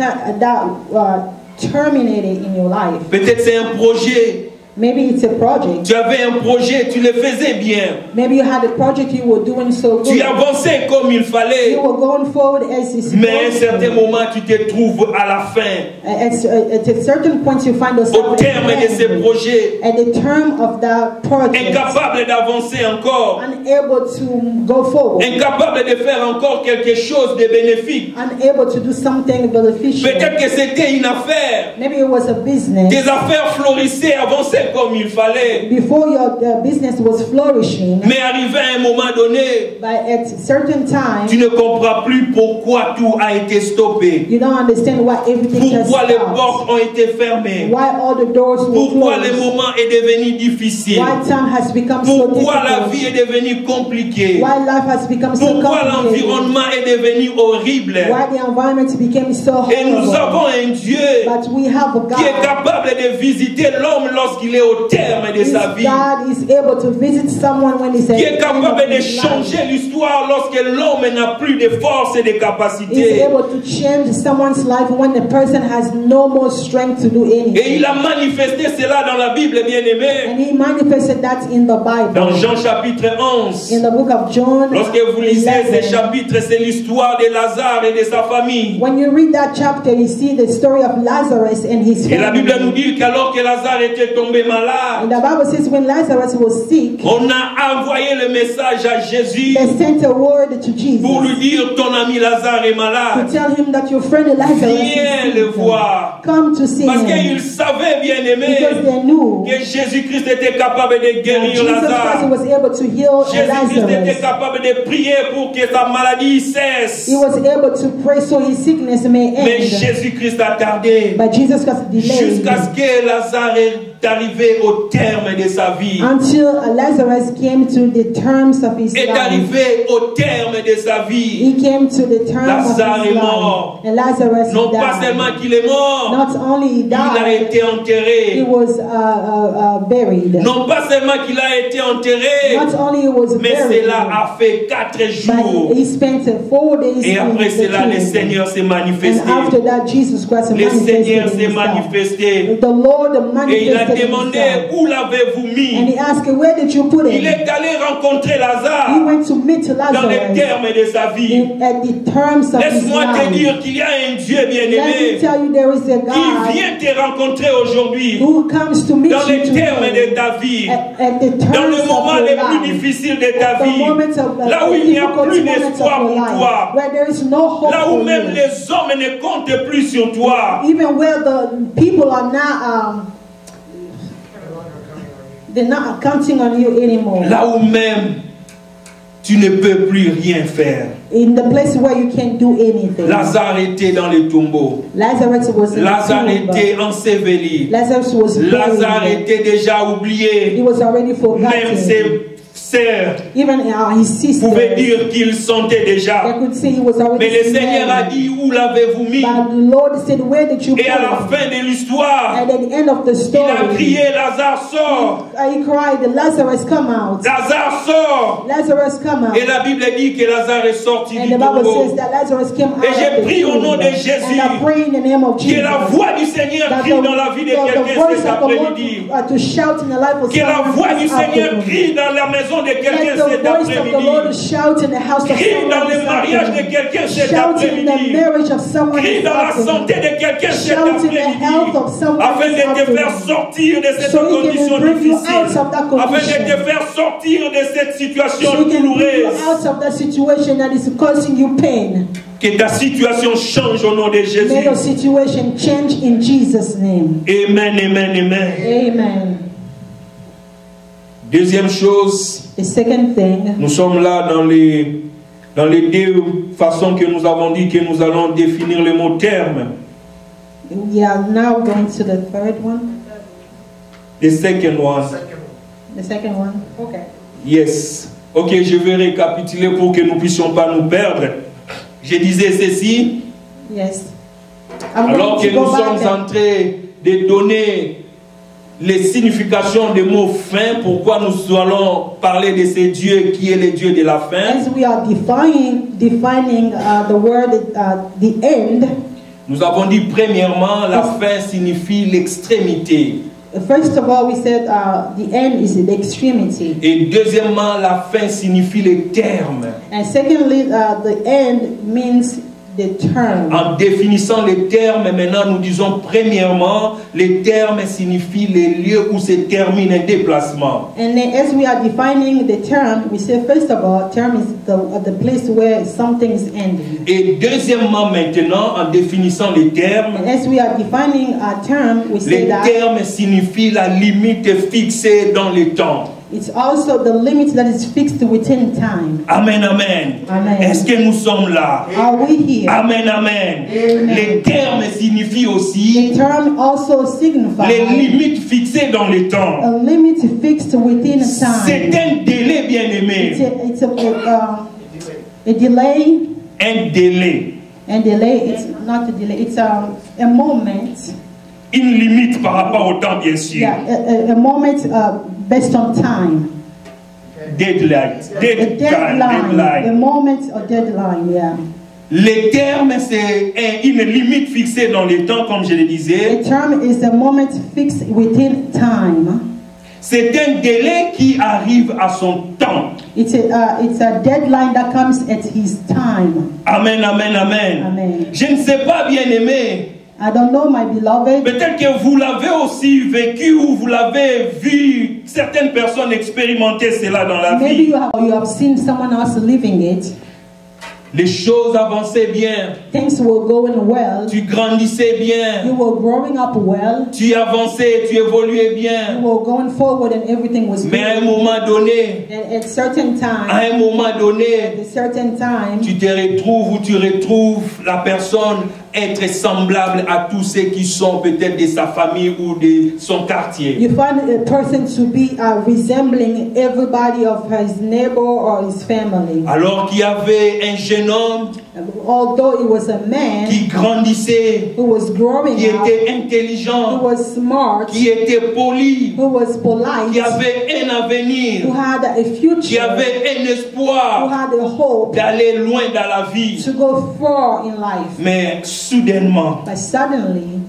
terminated in your life. Peut-être c'est un projet. Maybe it's a project. Tu avais un projet, tu le faisais bien. Maybe you had a project you were doing so good. Tu avançais comme il fallait. You were going forward as it's Mais à un supposed certain to. moment, tu te trouves à la fin. At a certain point, you find Au yourself terme de ces projets, at the term of that project, incapable d'avancer encore. unable to go forward, Incapable de faire encore quelque chose de bénéfique. unable to do something beneficial. Peut-être que c'était une affaire. Maybe it was a business. Tes affaires florissaient, avançaient comme il fallait. Before your business was flourishing, Mais arrivé à un moment donné, but at a certain time, tu ne comprends plus pourquoi tout a été stoppé. you don't understand why everything has Pourquoi les stopped. portes ont été fermées. Why all the doors were Pourquoi le closed. moment est devenu difficile. Why time has become so Pourquoi la difficult. vie est devenue compliquée. Why life has become so Pourquoi complicated. l'environnement est devenu horrible. Why the environment became so Et nous horrible. avons un Dieu But we have a qui est God. capable de visiter l'homme lorsqu'il est au terme de This sa vie. God is able to visit someone when he's at Qui the est end of capable de his life. changer l'histoire lorsque l'homme n'a plus de force et de He's capacité. able to change someone's life when the person has no more strength to do Et anything. il a manifesté cela dans la Bible, bien-aimé. And he manifested that in the Bible. Dans Jean chapitre In 11. the book of John, Lorsque vous lisez 11. ces chapitres, c'est l'histoire de Lazare et de sa famille. When you read that chapter, you see the story of Lazarus and his Et la Bible nous family. dit qu'alors que Lazare était tombé And malade, the Bible says when Lazarus was sick, on a envoyé le message à Jésus they sent a word to Jesus pour lui dire ton ami Lazare est to malade. tell him that your friend Lazarus Viens is le sick. voir. Come to see Parce him. qu'il savait, bien aimé, Because they knew que Jésus-Christ était capable de that guérir Jesus Christ Lazare. was able to heal Jésus-Christ était Lazarus. capable de prier pour que sa maladie cesse. He was able to pray so his sickness may Mais end. Jésus-Christ a tardé But Jesus Christ delayed jusqu'à ce que Lazare est arrivé au terme de sa vie. until Lazarus came to the terms of his Est life. arrivé au terme de sa vie. He came to the terms Lazare of est his mort. life. And Lazarus Non pas died. seulement qu'il est mort, Not only he il a died, été he enterré. was buried. Non pas seulement qu'il a été enterré, Not only he was mais buried, cela a fait 4 jours. but he spent 4 days Et in après the cela, le tomb. Seigneur s'est And manifesté. after that, Jesus Christ Le Seigneur manifested s'est himself. manifesté. The Lord Et il a manifested demandé, himself. où l'avez-vous And mis? he asked, where did you put Il him? est allé rencontrer He Lazare went to meet dans les Lazarus termes de sa vie. at the terms of his Laisse-moi te life. dire qu'il y a un Dieu Let me bien-aimé tell you, there is a qui God vient te rencontrer aujourd'hui who comes to meet dans you les termes today de ta vie, at the dans terms le of moment your les plus life. difficiles de ta At the vie, moments of là où il n'y a difficult plus moments of d'espoir your pour life, toi, where there is no hope là où for même you. les hommes ne comptent plus sur toi. Even where the people are not, they're not counting on you anymore. Là où même tu ne peux plus rien faire. In the place where you can't do anything. Lazare était dans les tombeaux. Lazarus was in Lazare the tomb. était enseveli. Lazarus was Lazare buried. était déjà He oublié. was already Même forgotten. sœurs even his sister, pouvaient dire qu'ils sentaient déjà. they could say he was already Mais le Seigneur a smelling. dit, où l'avez-vous mis? But the Lord said, where did you put Et à la him? fin de l'histoire, And at the end of the il story, a crié, Lazare sort! he cried, Lazarus come out. Lazare sort! Lazarus come out. Et la Bible dit que Lazare est sorti And du the Bible tombeau. says that Lazarus came out Et j'ai of the pris au nom tomb. de Jésus And I pray in the name of Jesus que la voix du Seigneur that crie dans la vie de quelqu'un voice cet of the Lord, après-midi. to shout in the life of Que la someone voix du this Seigneur afternoon. crie dans la maison de Let quelqu'un the cet voice of the Lord après-midi. shout in the house of Crie someone dans le this mariage de afternoon. quelqu'un cet Shout in the après-midi. marriage of someone Crie this dans la afternoon. santé de quelqu'un cet Shout in the après-midi. health of someone Afin this de te faire afternoon. sortir de cette So he condition can bring you out difficile. of that Afin de te condition. faire sortir de cette situation So he can bring you douloureuse. out of that situation that is causing you pain. Que ta situation change au nom de Jésus. May your situation change in Jesus' name. Amen, amen, amen. Amen. Deuxième chose, The second thing, nous sommes là dans les deux façons que nous avons dit que nous allons définir le mot terme. we are now going to the third one. The second one. The second one. Okay. Yes. Ok, je vais récapituler pour que nous ne puissions pas nous perdre. Je disais ceci. Yes. I'm Alors que going to nous go sommes back en train de donner les significations des mots fin, pourquoi nous allons parler de ce Dieu qui est le Dieu de la fin. as we are defining the word the end. Nous avons dit premièrement, la fin signifie l'extrémité. First of all, we said the end is the extremity. Et deuxièmement, la fin signifie les termes. And secondly, the end means the term. En définissant les termes, maintenant nous disons premièrement, les termes signifient les lieux où se termine un déplacement. And then as we are defining the term, we say first of all, term is the place where something is ending. Et deuxièmement maintenant, en définissant les termes, And as we are defining a term, we say les that termes signifient la limite fixée dans le temps. it's also the limit that is fixed within time. Amen, amen. Amen. Est-ce que nous sommes là? Are we here? Amen, amen. Amen. Les termes signifient The aussi term also les signifies limites fixées dans le temps. a limit fixed within a C'est time. un délai, bien aimé. It's a delay, Un délai. and delay. It's not a delay. It's a moment. Une limite par rapport au temps, bien sûr. Yeah, a moment based on time. Deadline. A deadline. A Deadline. moment or deadline. Yeah. Les termes, c'est une limite fixée dans le temps, comme je le disais. A term is a moment fixed within time. C'est un délai qui arrive à son temps. It's a deadline that comes at his time. Amen, amen, amen. Amen. Je ne sais pas, bien aimé. I don't know, my beloved. Peut-être que vous l'avez aussi vécu ou vous l'avez vu. Certaines personnes expérimenter cela dans la Maybe vie. you have seen someone else living it. Les choses avançaient bien. Things were going well. Tu grandissais You bien. were growing up well. Tu avançais, tu évoluais You bien. were going forward and everything was Mais à un good. moment donné, And at certain time, à un moment donné, at a certain time, tu te retrouves ou tu retrouves la personne être semblable à tous ceux qui sont peut-être de sa famille ou de son quartier. you find a person to be resembling everybody of his neighbor or his family. Alors qu'il y avait un jeune homme Although it was a man qui grandissait, who was growing qui up, était who intelligent, was smart, qui était poli, who was qui polite, avait un avenir, who had a qui future, avait un who espoir had a hope d'aller loin dans la vie. to go far in life. Mais soudainement, But suddenly,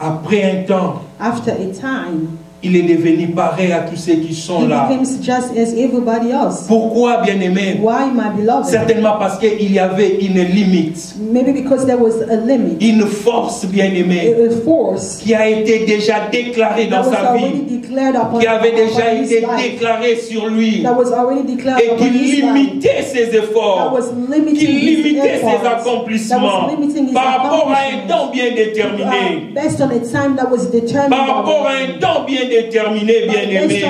après un temps, after a time, il est devenu pareil à tous ceux qui sont he là. becomes just as everybody else. Pourquoi, bien-aimé? Why, my beloved? Certainement parce qu'il y avait une limite, Maybe because there was a limit, une force, bien-aimée, a force qui a été déjà déclarée dans that was sa vie, already declared upon, qui avait déjà upon his été life, déclarée sur lui, that was already declared et upon qui his life, limitait ses that efforts, was limiting qui his limitait ses efforts, that accomplissements was limiting his par rapport à un accomplishments, temps bien déterminé, based on a time that was determined, par rapport à un temps bien déterminé, bien-aimé.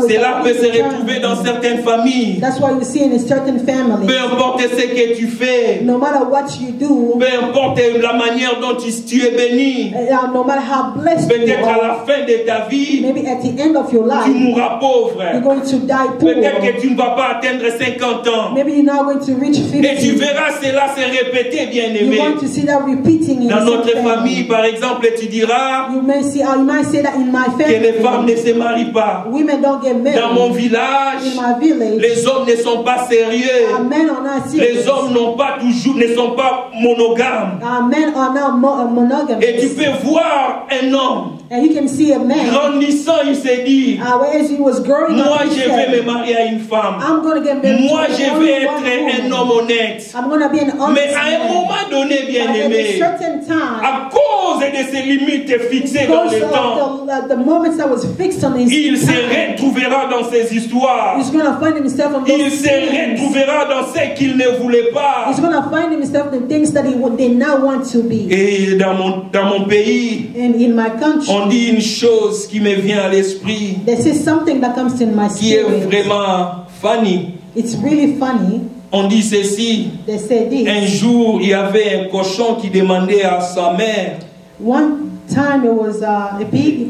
Cela peut se retrouver dans certaines familles. That's why you see in a certain family. Peu importe ce que tu fais, No matter what you do, peu importe la manière dont tu es béni, no matter how blessed you peut-être à are, la fin de ta vie, maybe at the end of your life, tu mourras pauvre. you're going to die poor. Peut-être que tu ne vas pas atteindre 50 ans. Maybe you're not going to reach 50. Et tu verras cela se répéter, bien-aimé. You're going to see that repeating in Dans the notre same famille, par exemple, tu diras You might say that in my que les femmes family, ne se marient pas. women don't get married. Dans mon village, In my village, les hommes ne sont pas sérieux. men are not serious. Les hommes ne sont pas monogames. Men are not monogamous. Et tu peux voir un homme And you can see a man, grandissant, il s'est dit, as he was growing moi up, he je said, vais me marier à une femme. I'm going to get married Moi to je only vais one être un woman. homme honnête. I'm going to be an honest Mais à un man. moment donné, But bien at a aimé, certain time, à cause de ces limites fixées dans because le temps, of the moments that was fixed on his il se time, retrouvera dans ses histoires. he's going to find himself on those Il se things. retrouvera dans ce qu'il ne voulait pas. He's going to find himself in things that he did not want to be. Et dans mon pays, And in my country, on dit une chose qui me vient à l'esprit, this is something that comes in my qui est spirit. vraiment funny. It's really funny. On dit ceci. They say this. Un jour, il y avait un cochon qui demandait à sa mère, One time it was a pig.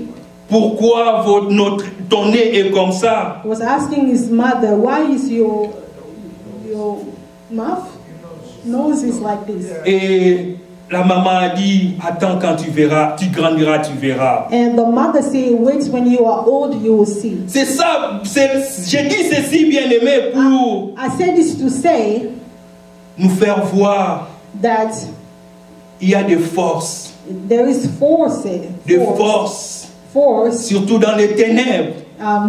pourquoi ton nez est comme ça? Was asking his mother, why is your mouth nose is like this? Et la maman a dit, attends, quand tu verras, tu grandiras, tu verras. And the mother said, wait, when you are old, you will see. C'est ça, j'ai dit ceci, bien-aimé, pour I said this to say nous faire voir that il y a des forces, there is force, surtout dans les ténèbres,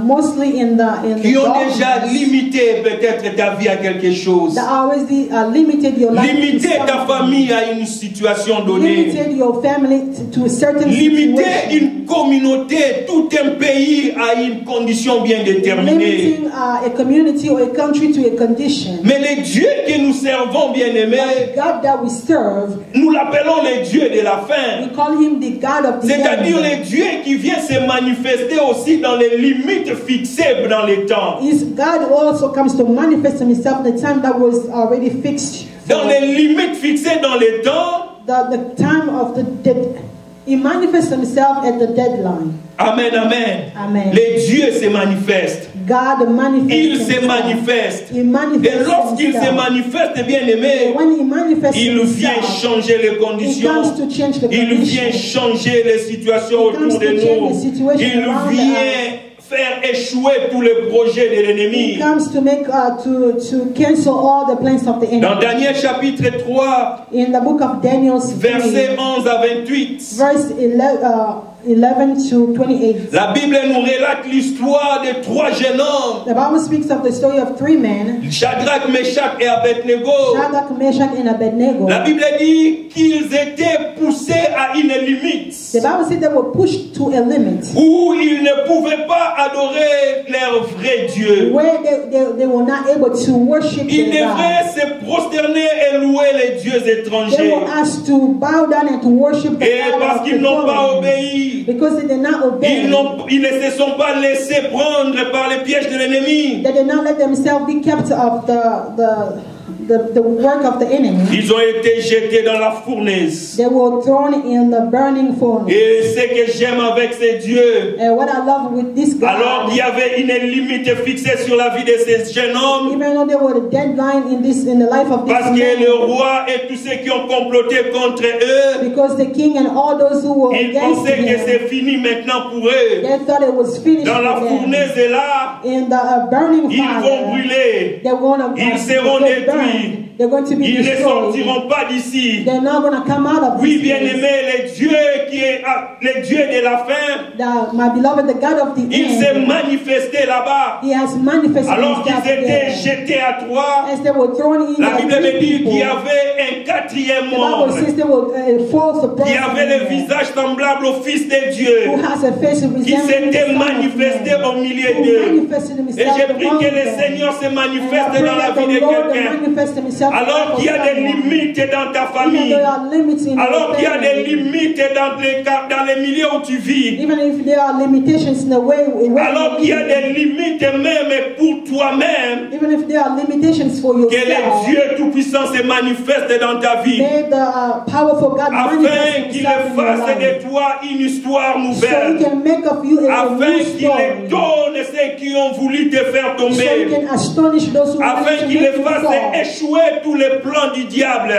mostly in the qui ont darkness, déjà limité peut-être ta vie à quelque chose, that already limited your life, limité ta famille à une situation donnée, limited your family to a certain limité situation, une communauté, tout un pays à une condition bien déterminée. limiting a community or a country to a condition. Mais le Dieu que nous servons, bien-aimés, The God that we serve, nous l'appelons le Dieu de la fin. we call him the God of the C'est-à-dire end. le Dieu qui vient se manifester aussi dans les limites fixées dans les temps. God also comes to manifest himself in the time that was already fixed. Dans les limites fixées dans les temps. The time of the he manifests himself at the deadline. Amen, amen. Amen. Le Dieu se manifeste. God manifests Il se himself. manifeste. He manifests Et lorsqu'il se himself. manifeste, bien aimé, When he manifests il vient himself, changer les he conditions. comes to change the Il vient conditions. changer les situations He comes autour de to change the nous. situation Il around vient faire échouer tous les projets de He l'ennemi. comes to make to cancel all the plans of the enemy. Dans Daniel chapitre 3, In the book of Daniel, versets 11 à 28, verse 11 to 28. la Bible nous relate l'histoire de 3 jeunes hommes, The Bible speaks of the story of 3 men, Shadrach, Meshach et Abednego. Shadrach, Meshach, and Abednego. La Bible dit qu'ils étaient poussés à une limite The Bible said they were pushed to a limit où ils ne pouvaient pas adorer leur vrai Dieu. where they were not able to worship Ils their devaient God. se prosterner et louer les dieux They étrangers. were asked to bow down and to worship the Et God parce of qu'ils the n'ont pas foreign. obéi, Because they did not obey. ils ne se sont pas laissés prendre par les pièges de l'ennemi. They did not let themselves be kept of the work of the enemy. Ils ont été jetés dans la fournaise. They were thrown in the burning furnace. Et ce que j'aime avec ces dieux, And what I love with this God, alors qu'il y avait une limite fixée sur la vie de ces jeunes hommes, even though there were a deadline in the life of this parce que man, le roi et tous ceux qui ont comploté contre eux, because the king and all those who were ils against pensaient que him, c'est fini maintenant pour eux. they thought it was finished Dans la for them. fournaise est là, In the burning ils vont fire, brûler. they're going to Ils seront get détruits. burned. They're going to be Ils ne destroyed. sortiront pas d'ici. They're not going to come out of Oui, this bien place. aimé, le Dieu de la fin, My beloved, the God of the il s'est end, manifesté là-bas. He has manifested Alors himself qu'ils étaient there. jetés à 3, As they were thrown in, la Bible me dit people, qu'il y avait un quatrième the Bible membre says they were false qui avait le visage semblable au Fils de Dieu, who has a face qui s'était manifesté au milieu d'eux. Et j'ai pris que le Seigneur se manifeste dans la vie de quelqu'un. Alors qu'il y a des limites dans ta famille. Alors qu'il y a des limites dans les milieux où tu vis. Alors qu'il y a des limites même pour toi-même. Que le Dieu Tout-Puissant se manifeste dans ta vie. Afin qu'il fasse de toi une histoire nouvelle. Afin qu'il donne ceux qui ont voulu te faire tomber. Afin qu'il fasse échouer tous les plans du diable.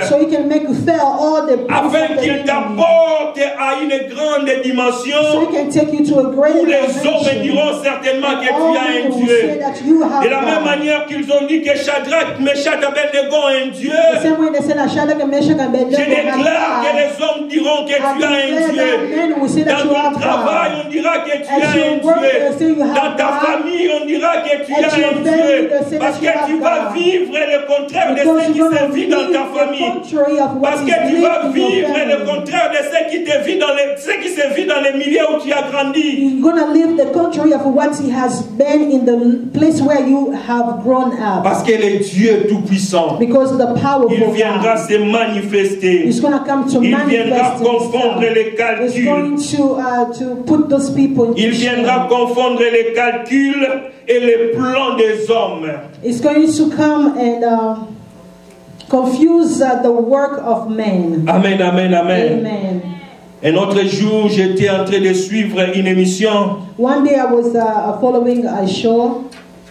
Afin qu'il t'apporte à une grande dimension où les hommes diront certainement que tu as un Dieu. De la même manière qu'ils ont dit que Shadrach, Meshach et Abednego ont un Dieu, je déclare que les hommes diront que tu as un Dieu. Dans ton travail, on dira que tu as un Dieu. Dans ta famille, on dira que tu as un Dieu. Parce que tu vas vivre le contraire de ce qui se vit dans ta famille. Parce que tu vas vivre le contraire de ce qui se vit dans les milieux où tu as grandi. You're gonna live the contrary of what he has been in the place where you have grown up. Parce que le Dieu tout-puissant, Because the power il viendra se manifester. is going to come to Il viendra manifest confondre les It's calculs. going to put those people Il viendra confondre les calculs et les plans des hommes. It's going to come and confuse the work of men. Amen, amen, amen. Amen. Un autre jour, j'étais en train de suivre une émission One day I was following a show.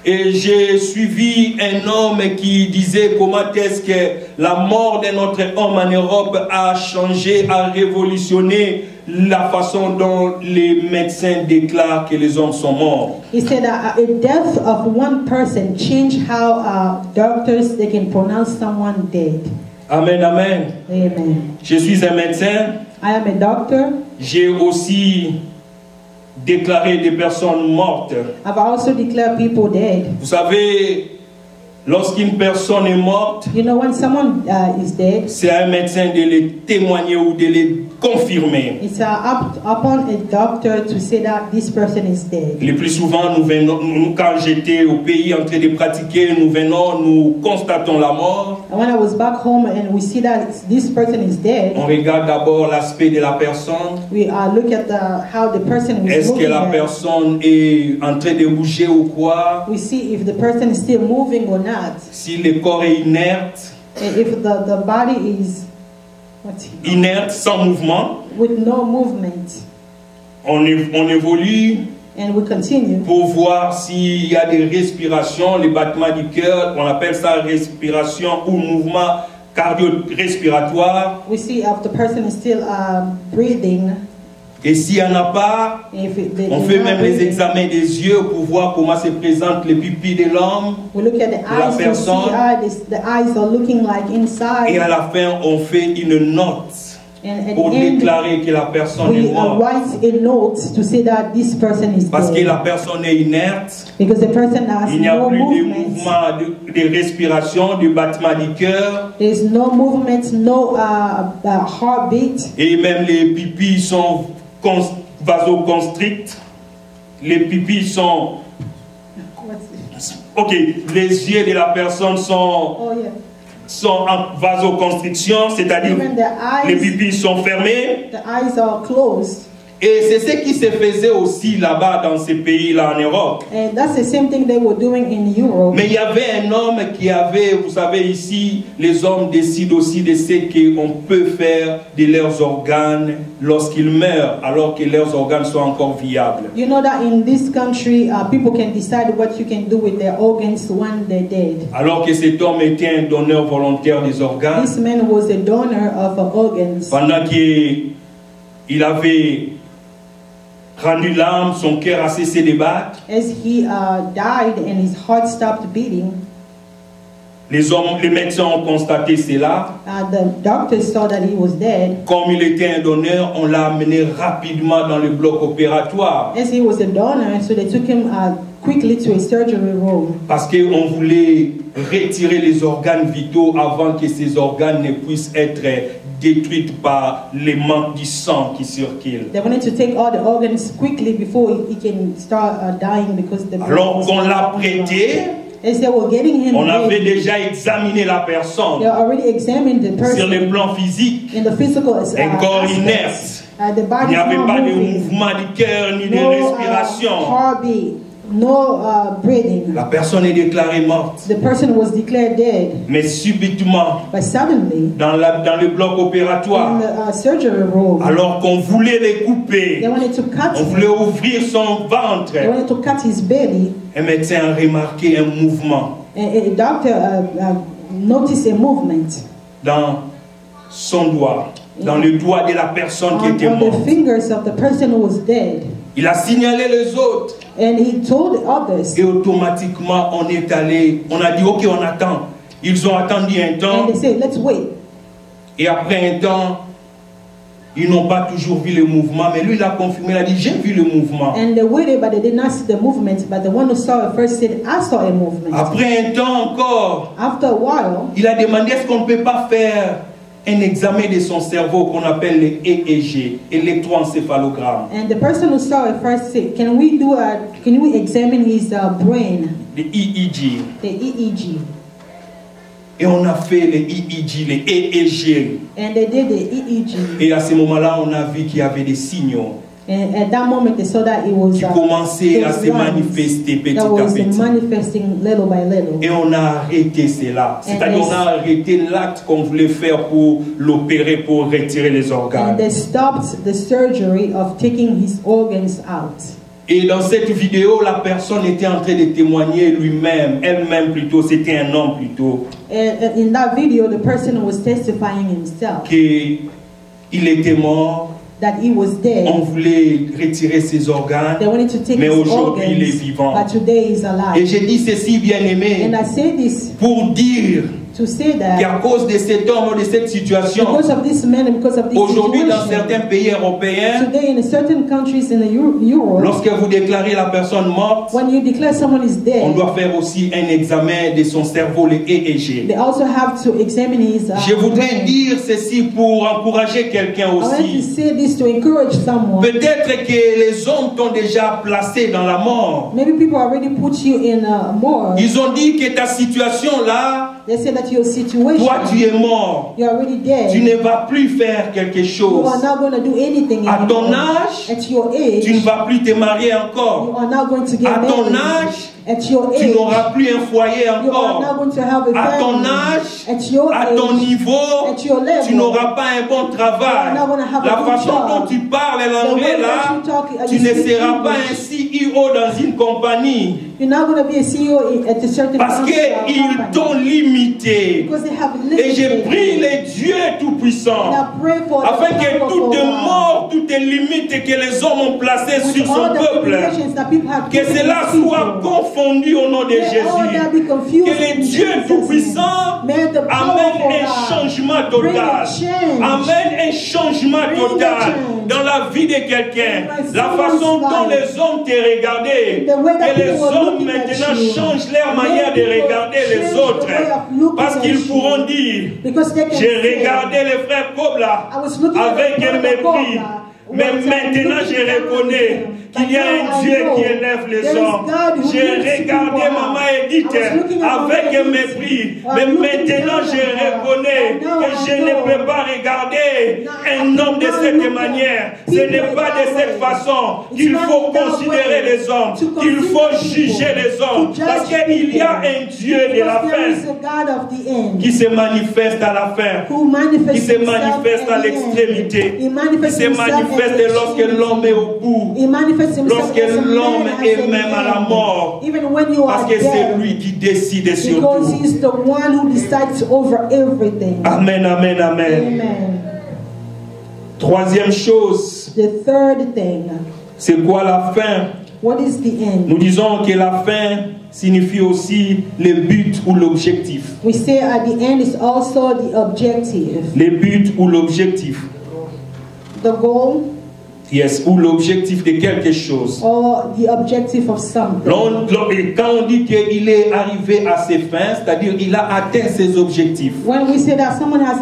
et j'ai suivi un homme qui disait comment est-ce que la mort de notre homme en Europe a changé, a révolutionné la façon dont les médecins déclarent que les hommes sont morts. He said that a death of one person changed how doctors they can pronounce someone dead. Amen, amen. Amen. Je suis un médecin. I am a doctor. J'ai aussi déclaré des personnes mortes. I've also declared people dead. Vous savez, lorsqu'une personne est morte, You know, when someone is dead, c'est à un médecin de les témoigner ou de les confirmer. it's upon a doctor to say that this person is dead. Le plus souvent, quand j'étais au pays en train de pratiquer, nous constatons la mort. And when I was back home and we see that this person is dead, On regarde d'abord l'aspect de la personne. we look at how the person was Est-ce que moving. la there. personne est en train de bouger ou quoi? We see if the person is still moving or not. Si le corps est inerte, And if the body is inerte, sans mouvement, with no movement. on évolue And we continue pour voir s'il y a des respirations, les battements du cœur, on appelle ça respiration ou mouvement cardio-respiratoire. we see if the person is still breathing. Et s'il n'y en a pas, on fait même les examens des yeux pour voir comment se présentent les pupilles de l'homme. We look at the la eyes to see personne. the eyes are looking like inside. Et à la fin, on fait une note And at pour the end, déclarer que la personne we est morte. write a note to say that this person is Parce que dead. la personne est inerte, Because the person has il n'y a no plus de movement. mouvement de respiration, de battement du cœur. There is no movement, no heartbeat. Et même les pupilles sont vasoconstrictes. Les pupilles sont... Ok, les yeux de la personne sont Oh yeah. en vasoconstriction, c'est-à-dire Even the les eyes, pupilles sont fermées. the eyes are closed. Et c'est ce qui se faisait aussi là-bas dans ces pays-là en Europe. And that's the same thing they were doing in Europe. Mais il y avait un homme qui avait, vous savez ici, les hommes décident aussi de ce qu'on peut faire de leurs organes lorsqu'ils meurent, alors que leurs organes sont encore viables. You know that in this country, people can decide what you can do with their organs when they're dead. Alors que cet homme était un donneur volontaire des organes, This man was a donor of organs. pendant qu'il avait rendu l'âme, son cœur a cessé de battre. As he died and his heart stopped beating, Les médecins ont constaté cela. the doctors saw that he was dead. Comme il était un donneur, on l'a amené rapidement dans le bloc opératoire. As he was a donor, so they took him quickly to a surgery room. Parce qu'on voulait retirer les organes vitaux avant que ces organes ne puissent être détruits par les manques du sang qui circulent. They wanted to take all the organs quickly before he can start dying because the blood Alors was qu'on l'a running prêté, As they were getting him On avait ready, déjà examiné la personne they already examined the sur le person plan physique. in the physical Un corps aspects. inerte. The Il body n'y is avait not pas de moving. mouvement du cœur ni de No respiration. heartbeat, no breathing. La personne est déclarée morte. The person was declared dead, Mais subitement, but suddenly, dans le bloc in opératoire, the surgery room, alors qu'on voulait les couper, they wanted to cut on voulait him. ouvrir son ventre, They wanted to cut his belly, un médecin a remarqué un mouvement and a doctor noticed a movement dans son doigt, dans le doigt de la personne qui on était the morte. fingers of the person who was dead. Il a signalé les autres And he told others, et automatiquement on est allé, on a dit ok, on attend. Ils ont attendu un temps and they said, let's wait. et après un temps, ils n'ont pas toujours vu le mouvement, mais lui il a confirmé, il a dit j'ai vu le mouvement. And they waited, but they did not see the movement. But the one who saw it first said, I saw a movement. Après un temps encore, After a while, il a demandé est-ce qu'on ne peut pas faire un examen de son cerveau qu'on appelle le EEG, électroencéphalogramme, and the person who saw it first said, can we examine his brain, le EEG. the EEG? Et on a fait le EEG, le EEG. And they did the EEG. Et à ce moment-là, on a vu qu'il y avait des signaux And at that moment, they saw that it was qui commençaient à those se lines manifester petit that à was petit. manifesting little by little. Et on a arrêté cela. C'est-à-dire And on a arrêté l'acte qu'on voulait faire pour l'opérer, pour retirer les And organes. they stopped the surgery of taking his organs out. Et dans cette vidéo, la personne était en train de témoigner lui-même, elle-même plutôt, c'était un homme plutôt, And in that video, the person was testifying himself qu'il était mort, that he was dead. on voulait retirer ses organes, They wanted to take mais his aujourd'hui il est organs, vivant. but today he's Et alive. j'ai dit ceci, bien-aimé, And I say this pour dire to say that qu'à cause de cet homme ou de cette situation, because of this man and because of this aujourd'hui dans situation, certains pays européens, today in certain countries in the Europe, lorsque vous déclarez la personne morte, when you declare someone is on dead, doit faire aussi un examen de son cerveau, le EEG. they also have to examine his Je voudrais brain. dire ceci pour encourager quelqu'un I want to aussi. say this to encourage someone. Peut-être que les hommes t'ont déjà placé dans la mort. Maybe people already put you in a morgue. Ils ont dit que ta situation là, They say that your situation, toi tu es mort. you're already dead. Tu ne vas plus faire quelque You chose. are not going to do anything À ton anymore. âge, At your age, tu ne vas plus te marier you encore. are not going to get À ton married. âge, At your tu age, n'auras plus un foyer you are not encore. going to have a À ton family. âge, At your à ton age, niveau, at your level, tu n'auras pas un bon travail. you are not gonna have a La good façon job. dont tu parles l'anglais way that là, you talk, tu you ne speak seras pas un English. CEO dans une compagnie you're not going to be a CEO at a certain parce qu'ils company. t'ont limité. Because they have Et je limited prie you. les dieux tout-puissants And I pray for the afin que power toutes of les God. morts, toutes les limites que les hommes ont placées With sur son all the peuple, limitations that people have que put cela on soit people, confondu au nom de may all Jésus. that be confused Que le in Dieu Jesus' Tout-Puissant name. May the amène powerful un God changement bring a total. change. Amène un changement Bring a total change. dans la vie de quelqu'un. In La someone's façon dont life. les hommes te regardaient. The way that Que les people were hommes looking at maintenant you. changent leur May manière de people regarder les change autres. the way of looking Parce at qu'ils you. pourront dire, Because they can j'ai say, regardé le frère Kobla I was looking at avec the un brother mépris. Kobla. Mais Was I maintenant looking je down reconnais at him? qu'il y a But now un I Dieu know qui élève les there is hommes. God who J'ai lifts regardé people Maman up. Edith I was looking at avec Maman un Edith. mépris. I was Mais looking maintenant down je at her. reconnais But now que I je ne know. peux pas regarder Now un I homme de cannot cette look at manière. Ce people n'est pas de that cette way. façon It's qu'il not faut that considérer way les hommes. to Qu'il faut consider juger people, les hommes. to judge Parce qu'il y a people. un Dieu de la Because there is fin a God of the end qui se manifeste à la fin. who manifests Qui se himself manifeste at à the end. l'extrémité. He Qui manifests se himself at manifeste the lorsque extremity. l'homme est au bout. He manifests himself Lorsque as a l'homme man, est as a même à la man. mort. Even when you Parce are que c'est dead. lui qui décide sur Because tout. he's the one who decides over everything. Amen, amen, amen. Amen. Troisième chose, The third thing, c'est quoi la fin? what is the end? Nous disons que la fin signifie aussi le but ou l'objectif. We say at the end is also the objective, Le but ou l'objectif. the goal Yes, ou l'objectif de quelque chose. or the objective of something. Et quand on dit qu'il est arrivé à ses fins, c'est-à-dire il a atteint ses objectifs. When we say that someone has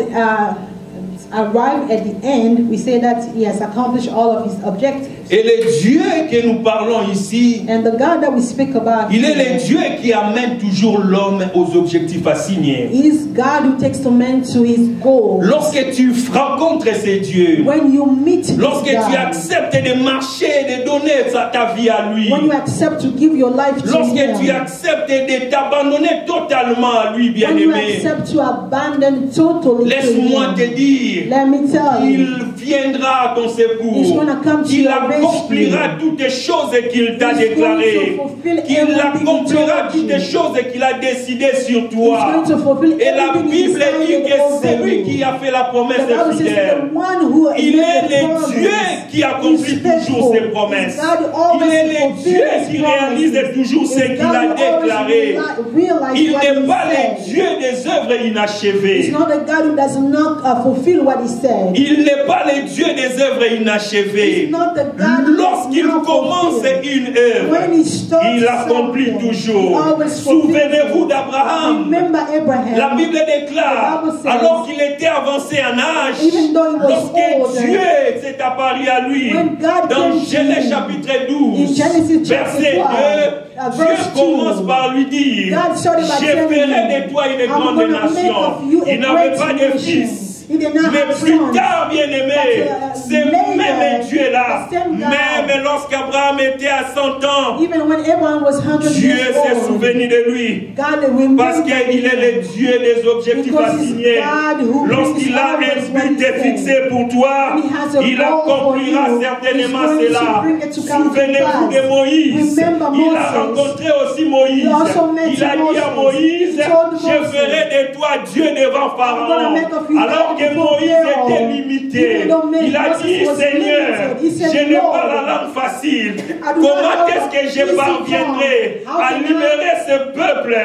arrived at the end, we say that he has accomplished all of his objectives. Et le Dieu que nous parlons ici, And the God that we speak about il est here le Dieu qui amène toujours l'homme aux objectifs assignés. is God who takes the man to his goal. Lorsque tu rencontres ces dieux, When you meet lorsque this tu God, acceptes de marcher, de donner ta vie à lui, when you accept to give your life to lorsque him, tu acceptes de t'abandonner totalement à lui, when you bien-aimé, accept to abandon totally to laisse-moi te him, dire, let me tell you, il viendra à ton He's secours. gonna come to Il your accomplira rescue. toutes les choses qu'il t'a He's déclarées. going to fulfill Qu'il everything he accomplira told toutes les you. choses qu'il a décidées sur He's toi. going to fulfill Et la everything he Bible dit decided que over c'est lui you. qui a fait la The promesse Bible says fidèle. the one who Il made est the le promise Dieu qui accomplit is toujours ses faithful. promesses. Is God Il always est le fulfills Dieu his qui promises. réalise toujours ce Is qu'il God a who always déclaré. realize Il what n'est he pas le said. Dieu des œuvres inachevées. He's not a God who does not fulfill what he said. Il n'est pas le Dieu des œuvres inachevées. He's not the God who Lorsqu'il does not commence fulfill. une œuvre, When he starts il accomplit something, toujours. he always fulfills Souvenez-vous it. d'Abraham. Remember Abraham. La Bible déclare, The Bible says, alors qu'il était avancé en âge, even though he was lorsque old, Dieu s'est apparu à lui, when God dans came to Genèse him, chapitre in 12, Genesis chapter verset 2, 12, Dieu verse 2, commence par lui dire, God started by je telling ferai him, de toi une I'm grande gonna make nation. of you a Il n'avait great pas de nation. fils. He did not Mais have plus sons. tard, bien-aimé, But, ce later, même Dieu-là, the same God, même lorsqu'Abraham était à 100 ans, even when Abraham was 100 Dieu years s'est old, souvenu de lui. God remembered Parce qu'il est le Dieu des objectifs Because he's assignés. God who Lorsqu'il a brings un always what but he fixé said. pour toi, And he has a il goal for accomplira you. certainement He's going to cela. bring it to come to Souvenez-vous pass. de Moïse. Remember Il a Moses. rencontré aussi Moïse. He also met Il a dit à Moses. Moïse, He told je Moses, ferai de toi Dieu devant I'm Pharaon. gonna make of you Alors que God before Moïse Pharaoh. était limité. Even though Il a Moses dit, was Seigneur, limited, he said, je n'ai Lord, pas la langue facile. do not Comment have est-ce que je easy parviendrai tongue. How à can I libérer ce peuple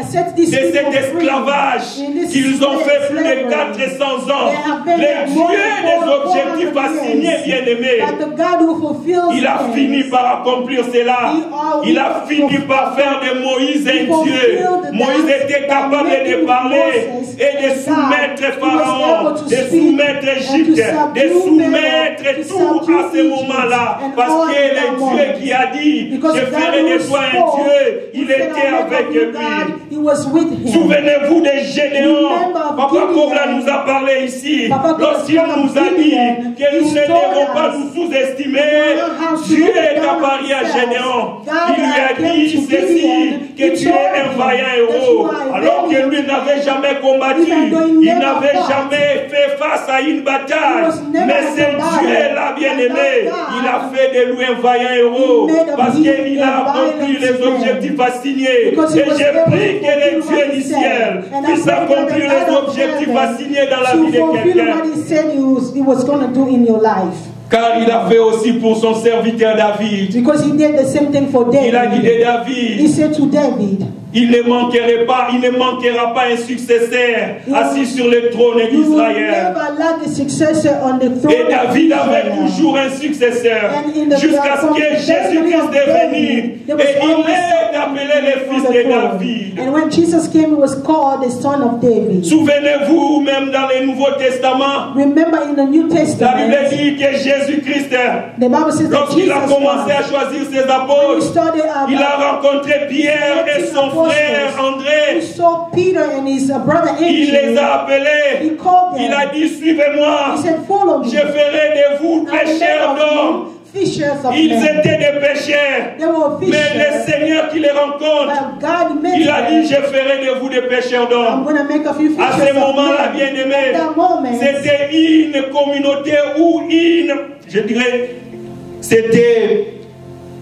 set these de people cet free esclavage in this qu'ils ont fait plus de slavery? 400 ans? They have been Le there more Dieu than des 400 objectifs assignés, years. bien-aimé, But the God who fulfills il a things, fini par accomplir cela. Il a fini par faire de Moïse un Dieu. Moïse était capable de parler et de soumettre Pharaon, de soumettre Égypte, de soumettre tout à ce moment-là. Parce que le Dieu qui a dit, je ferai de toi un Dieu, il était avec lui. Souvenez-vous des Gédéons. Papa Kobla nous a parlé ici. Lorsqu'il nous a dit que nous ne devons pas nous sous-estimer, Dieu est apparu à Gédéon. Il lui a dit ceci, que tu es un vaillant héros. Alors que lui n'avait jamais combattu. Il n'avait jamais fait face à une bataille. Mais ce Dieu-là, bien-aimé, il a fait de lui un vaillant héros. Parce qu'il a accompli les objectifs assignés. Et j'ai pris que le Dieu du ciel puisse accomplir les objectifs assignés dans la vie de quelqu'un. Car il a fait aussi pour son serviteur David. Because he did the same thing for David. Il a dit de David, he said to David, il ne manquera pas un successeur assis sur le trône d'Israël. Et David avait toujours un successeur jusqu'à ce que Jésus-Christ est venu. Et il est appelé le fils de David. And when Jesus came, he was called the son of David. Souvenez-vous, même dans le Nouveau Testament, Remember in the New la Testament, Bible dit que Jésus-Christ, the Bible says that lorsqu'il a Jesus commencé à choisir ses apôtres, il a rencontré Pierre et son frère he André. saw Peter and his brother Il les Andrew. a appelés. He called them. Il a dit, suivez-moi. He said, follow me. Je ferai de vous I will pécheurs make d'hommes. of you fishers of Ils men. étaient des pécheurs. They were Mais le fishers. Seigneur qui les rencontre, But God made il a dit, them. je ferai de vous des pécheurs I'm d'hommes. going to make of you À fishers ce of moment-là, men. bien-aimé, At that moment, c'était une communauté ou je dirais, c'était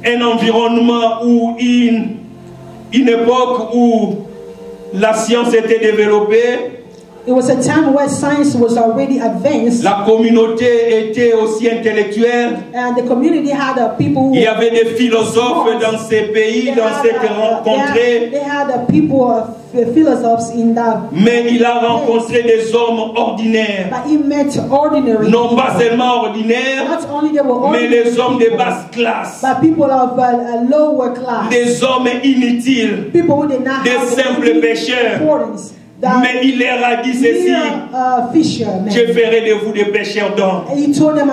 un environnement ou une époque où la science était développée. it was a time where science was already advanced, La communauté était aussi intellectuelle. and the community had people who Il y avait des philosophes dans ces pays, dans cette contrée. they had people, philosophers in that. Mais il a rencontré des hommes ordinaires. But he met ordinary Non people. pas seulement ordinaires, Not only they were mais ordinary les hommes de people, basse classe. but people of a lower class. Des hommes inutiles. People who did not Des have simples any pécheurs. importance. Mais il leur a dit ceci: je ferai de vous des pêcheurs d'hommes.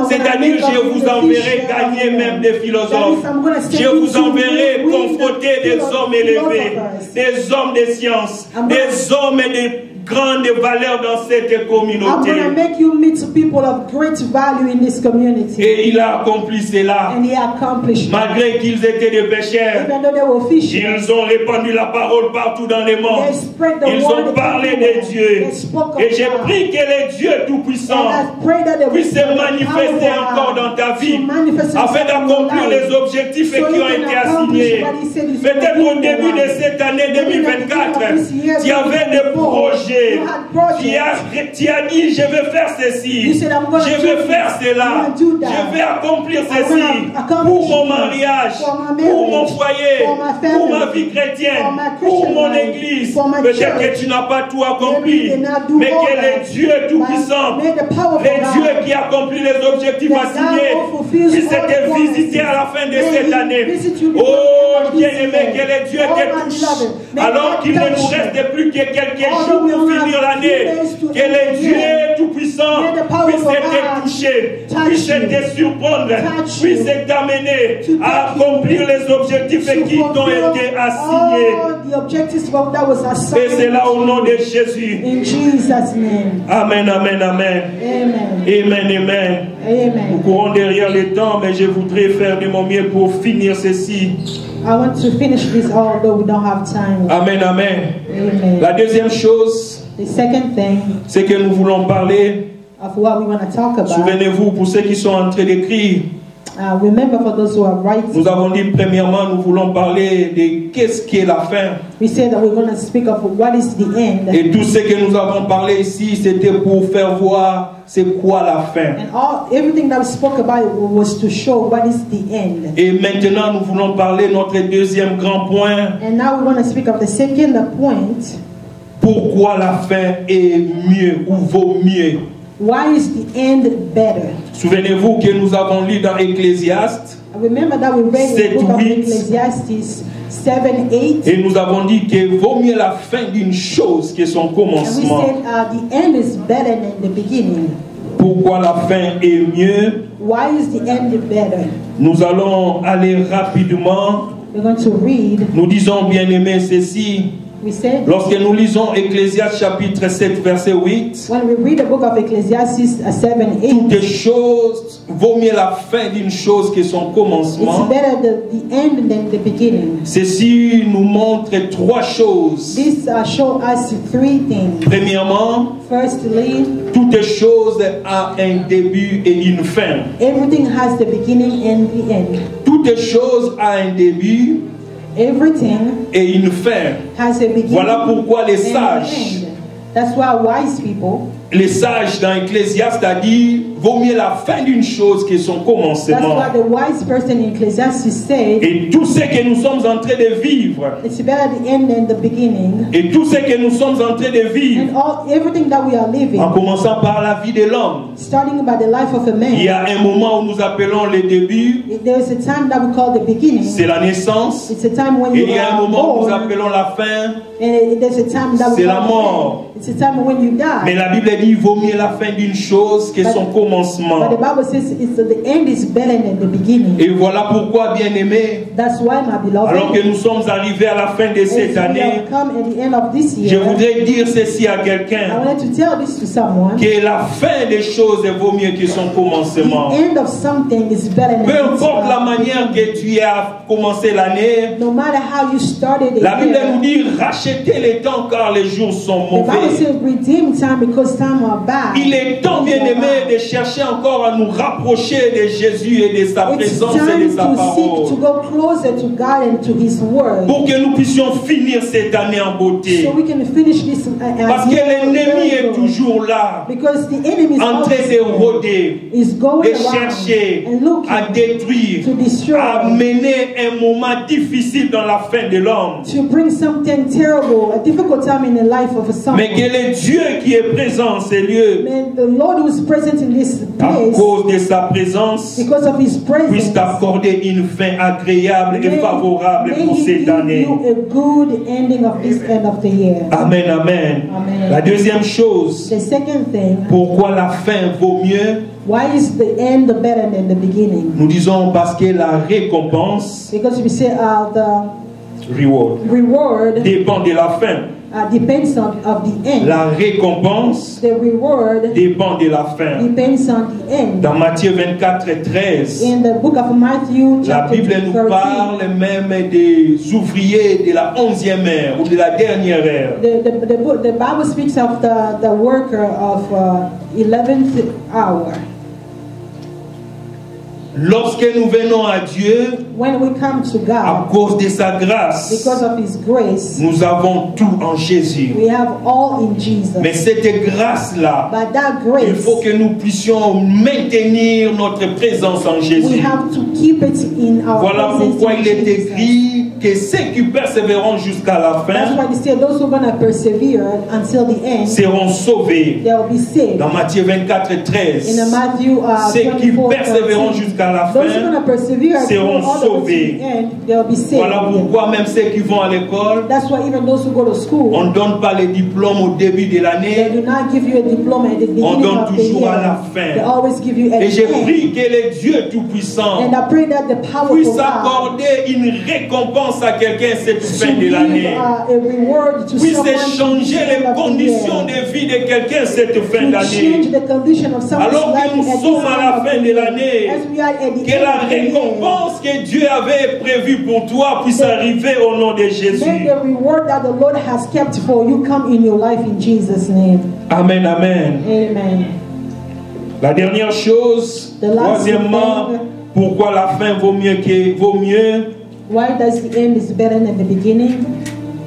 C'est-à-dire, je vous enverrai gagner même des philosophes. Je vous enverrai confronter des hommes élevés, des hommes de science, des hommes et des grandes valeurs dans cette communauté. Et il a accompli cela. Malgré qu'ils étaient des pécheurs, ils ont répandu la parole partout dans le monde. Ils ont parlé de Dieu. Et j'ai prié que le Dieu Tout-Puissant puisse se manifester encore dans ta vie afin d'accomplir les objectifs qui ont été assignés. Peut-être au début de cette année 2024, tu avais des projets. Tu as dit: je vais faire ceci, je vais faire cela, je vais accomplir ceci pour mon mariage, pour mon foyer, pour ma vie chrétienne, pour mon église. Peut-être que tu n'as pas tout accompli, mais que le Dieu Tout-Puissant, le Dieu qui accomplit les objectifs assignés, puisse te visiter à la fin de cette année. Oh, bien-aimé, que le Dieu te touche, alors qu'il ne nous reste plus que quelques jours pour finir l'année. Que le Dieu Tout-Puissant puisse te toucher, puisse te surprendre, puisse t'amener à accomplir les objectifs qui t'ont été assignés. Et c'est là au nom de Jésus. Amen, amen, amen. Amen, amen. Nous courons derrière le temps, mais je voudrais faire de mon mieux pour finir ceci. I want to finish this, although we don't have time. Amen, amen. Amen. La deuxième chose, c'est que nous voulons parler. Souvenez-vous, pour ceux qui sont en train d'écrire, remember for those who are writing, nous avons dit premièrement, nous voulons parler de qu'est-ce qui est la fin. We said that we're going to speak of what is the end. Et tout ce que nous avons parlé ici, c'était pour faire voir c'est quoi la fin. And everything that we spoke about was to show what is the end. Et maintenant, nous voulons parler de notre deuxième grand point. And now we want to speak of the second point. Pourquoi la fin est mieux ou vaut mieux? Why is the end better? Souvenez-vous que nous avons lu dans Ecclésiaste. Remember that we read in the book of Ecclesiastes 7:8. Et nous avons dit que vaut mieux la fin d'une chose que son commencement. And we said the end is better than the beginning. Pourquoi la fin est mieux? Why is the end better? Nous allons aller rapidement. We're going to read. Nous disons, bien-aimés, ceci. Lorsque nous lisons Ecclésiaste chapitre 7 verset 8, when we read the book of Ecclesiastes 7:8, toutes choses vaut mieux la fin d'une chose que son commencement. It's better the end than the beginning. Ceci nous montre trois choses. This show us three things. Premièrement, firstly, toutes choses a un début et une fin. Everything has the beginning and the end. Toutes choses a un début. Everything et une fin. Has a beginning. Voilà pourquoi les sages, that's why wise people, les sages dans Ecclésiaste a dit vaut mieux la fin d'une chose que son commencement. That's what the wise person in Ecclesiastes said. Et tout ce que nous sommes en train de vivre, it's better the end than the beginning. Et tout ce que nous sommes en train de vivre, and everything that we are living, en commençant par la vie de l'homme, starting by the life of a man. Il y a un moment où nous appelons le début. There is a time that we call the beginning. C'est la naissance. It's a time when et il y a un moment où nous appelons la fin. C'est la mort. It's a time when you die. Mais la Bible dit vaut mieux la fin d'une chose que son commencement. But the Bible says the end is better than the beginning. Et voilà pourquoi, bien-aimés, that's why, my beloved, alors que nous sommes arrivés à la fin de cette année, je voudrais dire ceci à quelqu'un, que la fin des choses vaut mieux que son commencement. The end of something is better than peu importe la manière que tu as commencé l'année, no matter how you started it, la Bible nous dit rachetez les temps car les jours sont mauvais. Il est temps, bien-aimé, de chercher encore à nous rapprocher de Jésus et de sa présence et de sa parole. Pour que nous puissions finir cette année en beauté. Parce que l'ennemi est toujours là, en train de rôder, de chercher à détruire, à mener un moment difficile dans la fin de l'homme. Mais que le Dieu qui est présent en ces lieux, May the Lord who is present in this à place, cause de sa présence, because of His presence, puisse t'accorder une fin agréable et favorable may pour He cette give année. you a good ending of this end of the year. Amen, amen. Amen. La deuxième chose, The second thing, pourquoi la fin vaut mieux? why is the end better than the beginning? Nous disons parce que la récompense, Because we say the reward dépend de la fin. Depends of the end. La récompense The reward dépend de la fin. depends on the end. Dans Matthieu 24:13, In the book of Matthew, la chapter Bible nous 13, parle même des ouvriers de la 11e heure ou de la dernière heure. the Bible speaks of the worker of 11th hour. Lorsque nous venons à Dieu, When we come to à God, cause de sa grâce, because of His grace, nous avons tout en Jésus. we have all in Jesus. Mais cette grâce-là, But that il grace, faut que nous puissions maintenir notre présence en we Jésus. have to keep it in our Voilà presence pourquoi in il est Jesus. écrit que ceux qui persévéreront jusqu'à la That's fin why they say those who are going to persevere until the end, seront sauvés. they will be saved. Dans Matthieu 24:13, In Matthew ceux qui 24, persévéreront jusqu'à la those who are going fin to persevere seront until all the way to sauvés. the end, they will be saved. Voilà pourquoi même ceux qui vont à l'école, That's why even those who go to school, on ne donne pas les diplômes au début de they l'année. do not give you a diploma at the beginning donne of the toujours year. à la fin. They always give you at Et je the end. prie que le Dieu Tout-Puissant And I pray that the powerful puisse God accorder une récompense à quelqu'un cette fin should de give l'année. a reward to Puisse someone changer at the les end of the conditions year. de vie de quelqu'un cette fin To d'année. change the condition of someone's Alors life que nous at this sommes à la time of fin the de year. l'année, As we are at the que end la of the year, récompense que Dieu avait prévue pour toi puisse arriver au nom de may Jésus. the reward that the Lord has kept for you come in your life in Jesus' name. Amen, amen. Amen. La dernière chose, The last troisièmement, thing. pourquoi la fin vaut mieux? Why does the end is better than the beginning?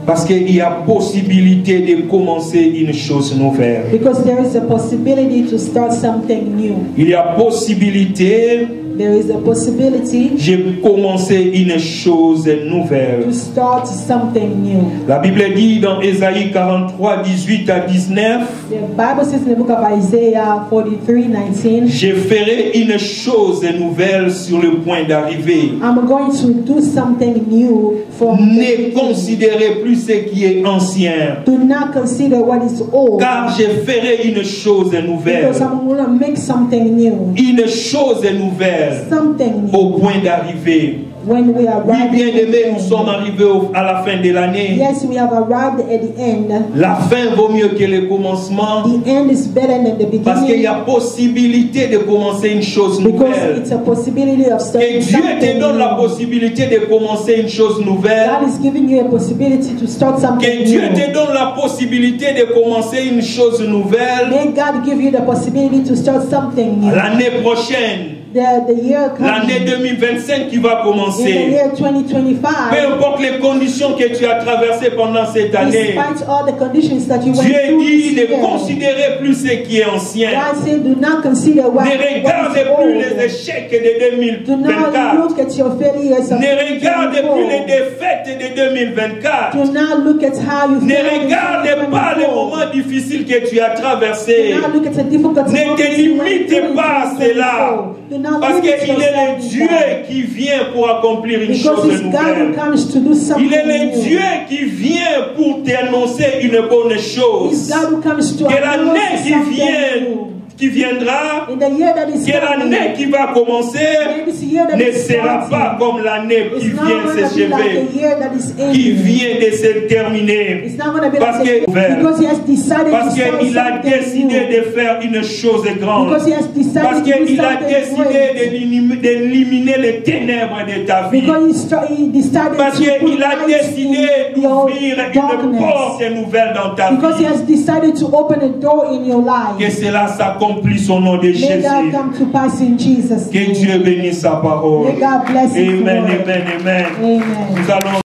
Parce qu'il y a possibilité de commencer une chose nouvelle. Because there is a possibility to start something new. Il y a possibilité, There is a possibility j'ai commencé une chose nouvelle. to start something new. La Bible dit dans Ésaïe 43, 18 à 19, The Bible says in the book of Isaiah 43:19, je ferai une chose nouvelle sur le point d'arriver. I'm going to do something new from the Ne beginning. considérez plus ce qui est ancien, Do not consider what is old, car je ferai une chose nouvelle. because I'm going to make something new. Une chose nouvelle Something new. au point d'arriver. When we Oui, arrive bien at the aimés, nous end. sommes arrivés à la fin de l'année. Yes, we have arrived at the end. La fin vaut mieux que le commencement, The end is better than the parce qu'il y beginning, a possibilité de commencer une chose because nouvelle. it's a possibility of Que starting Dieu te something donne la new. possibilité de commencer une chose nouvelle. God is giving you a possibility to start Que something Dieu te new. donne la possibilité de commencer une chose nouvelle May God give you the possibility to start something new. l'année prochaine, The year l'année coming, 2025 qui va in the commencer. year Peu 2025, importe les conditions que tu as traversées pendant cette année, despite all the conditions that you went Dieu through dit this ne year, considérez plus ce qui est ancien. God said, do not consider what Ne is regardez plus les old. échecs de Do not 2024. look at your failures of Ne regardez plus les 2024. défaites de 2024. Do not look at how you Ne failed in regardez pas les 2024. moments difficiles que tu as traversés. Do not look at the difficult Ne moments te you went limite through in pas à cela. 2024. Do not Parce limit qu'il est le yourself in Dieu that. qui vient pour accomplir une Because chose it's God who nouvelle. comes to do something Il est le new. Dieu qui vient pour t'annoncer une bonne It's chose. God who comes to Que l'année announce qui something new. viendra, In the year that is que l'année coming, qui va commencer may this year that ne is sera pas starting, comme l'année qui it's not vient de going to be like s'achever, the year that is qui ending. vient de se terminer. It's not going to be Parce like que- the, because he has decided Parce to start qu'il a something décidé new. de faire une chose grande. Because he has Parce decided to do qu'il a something décidé great. d'éliminer les ténèbres de ta vie. Because he decided Parce to put qu'il a light décidé in your d'ouvrir une darkness. porte nouvelle dans ta Because he vie. has decided to open a door in your life. Que cela s'accomplisse au nom de May Jésus. that come to pass in Jesus' Que name. Dieu bénisse sa parole. May God bless His Amen, word. amen, amen. Amen. Nous allons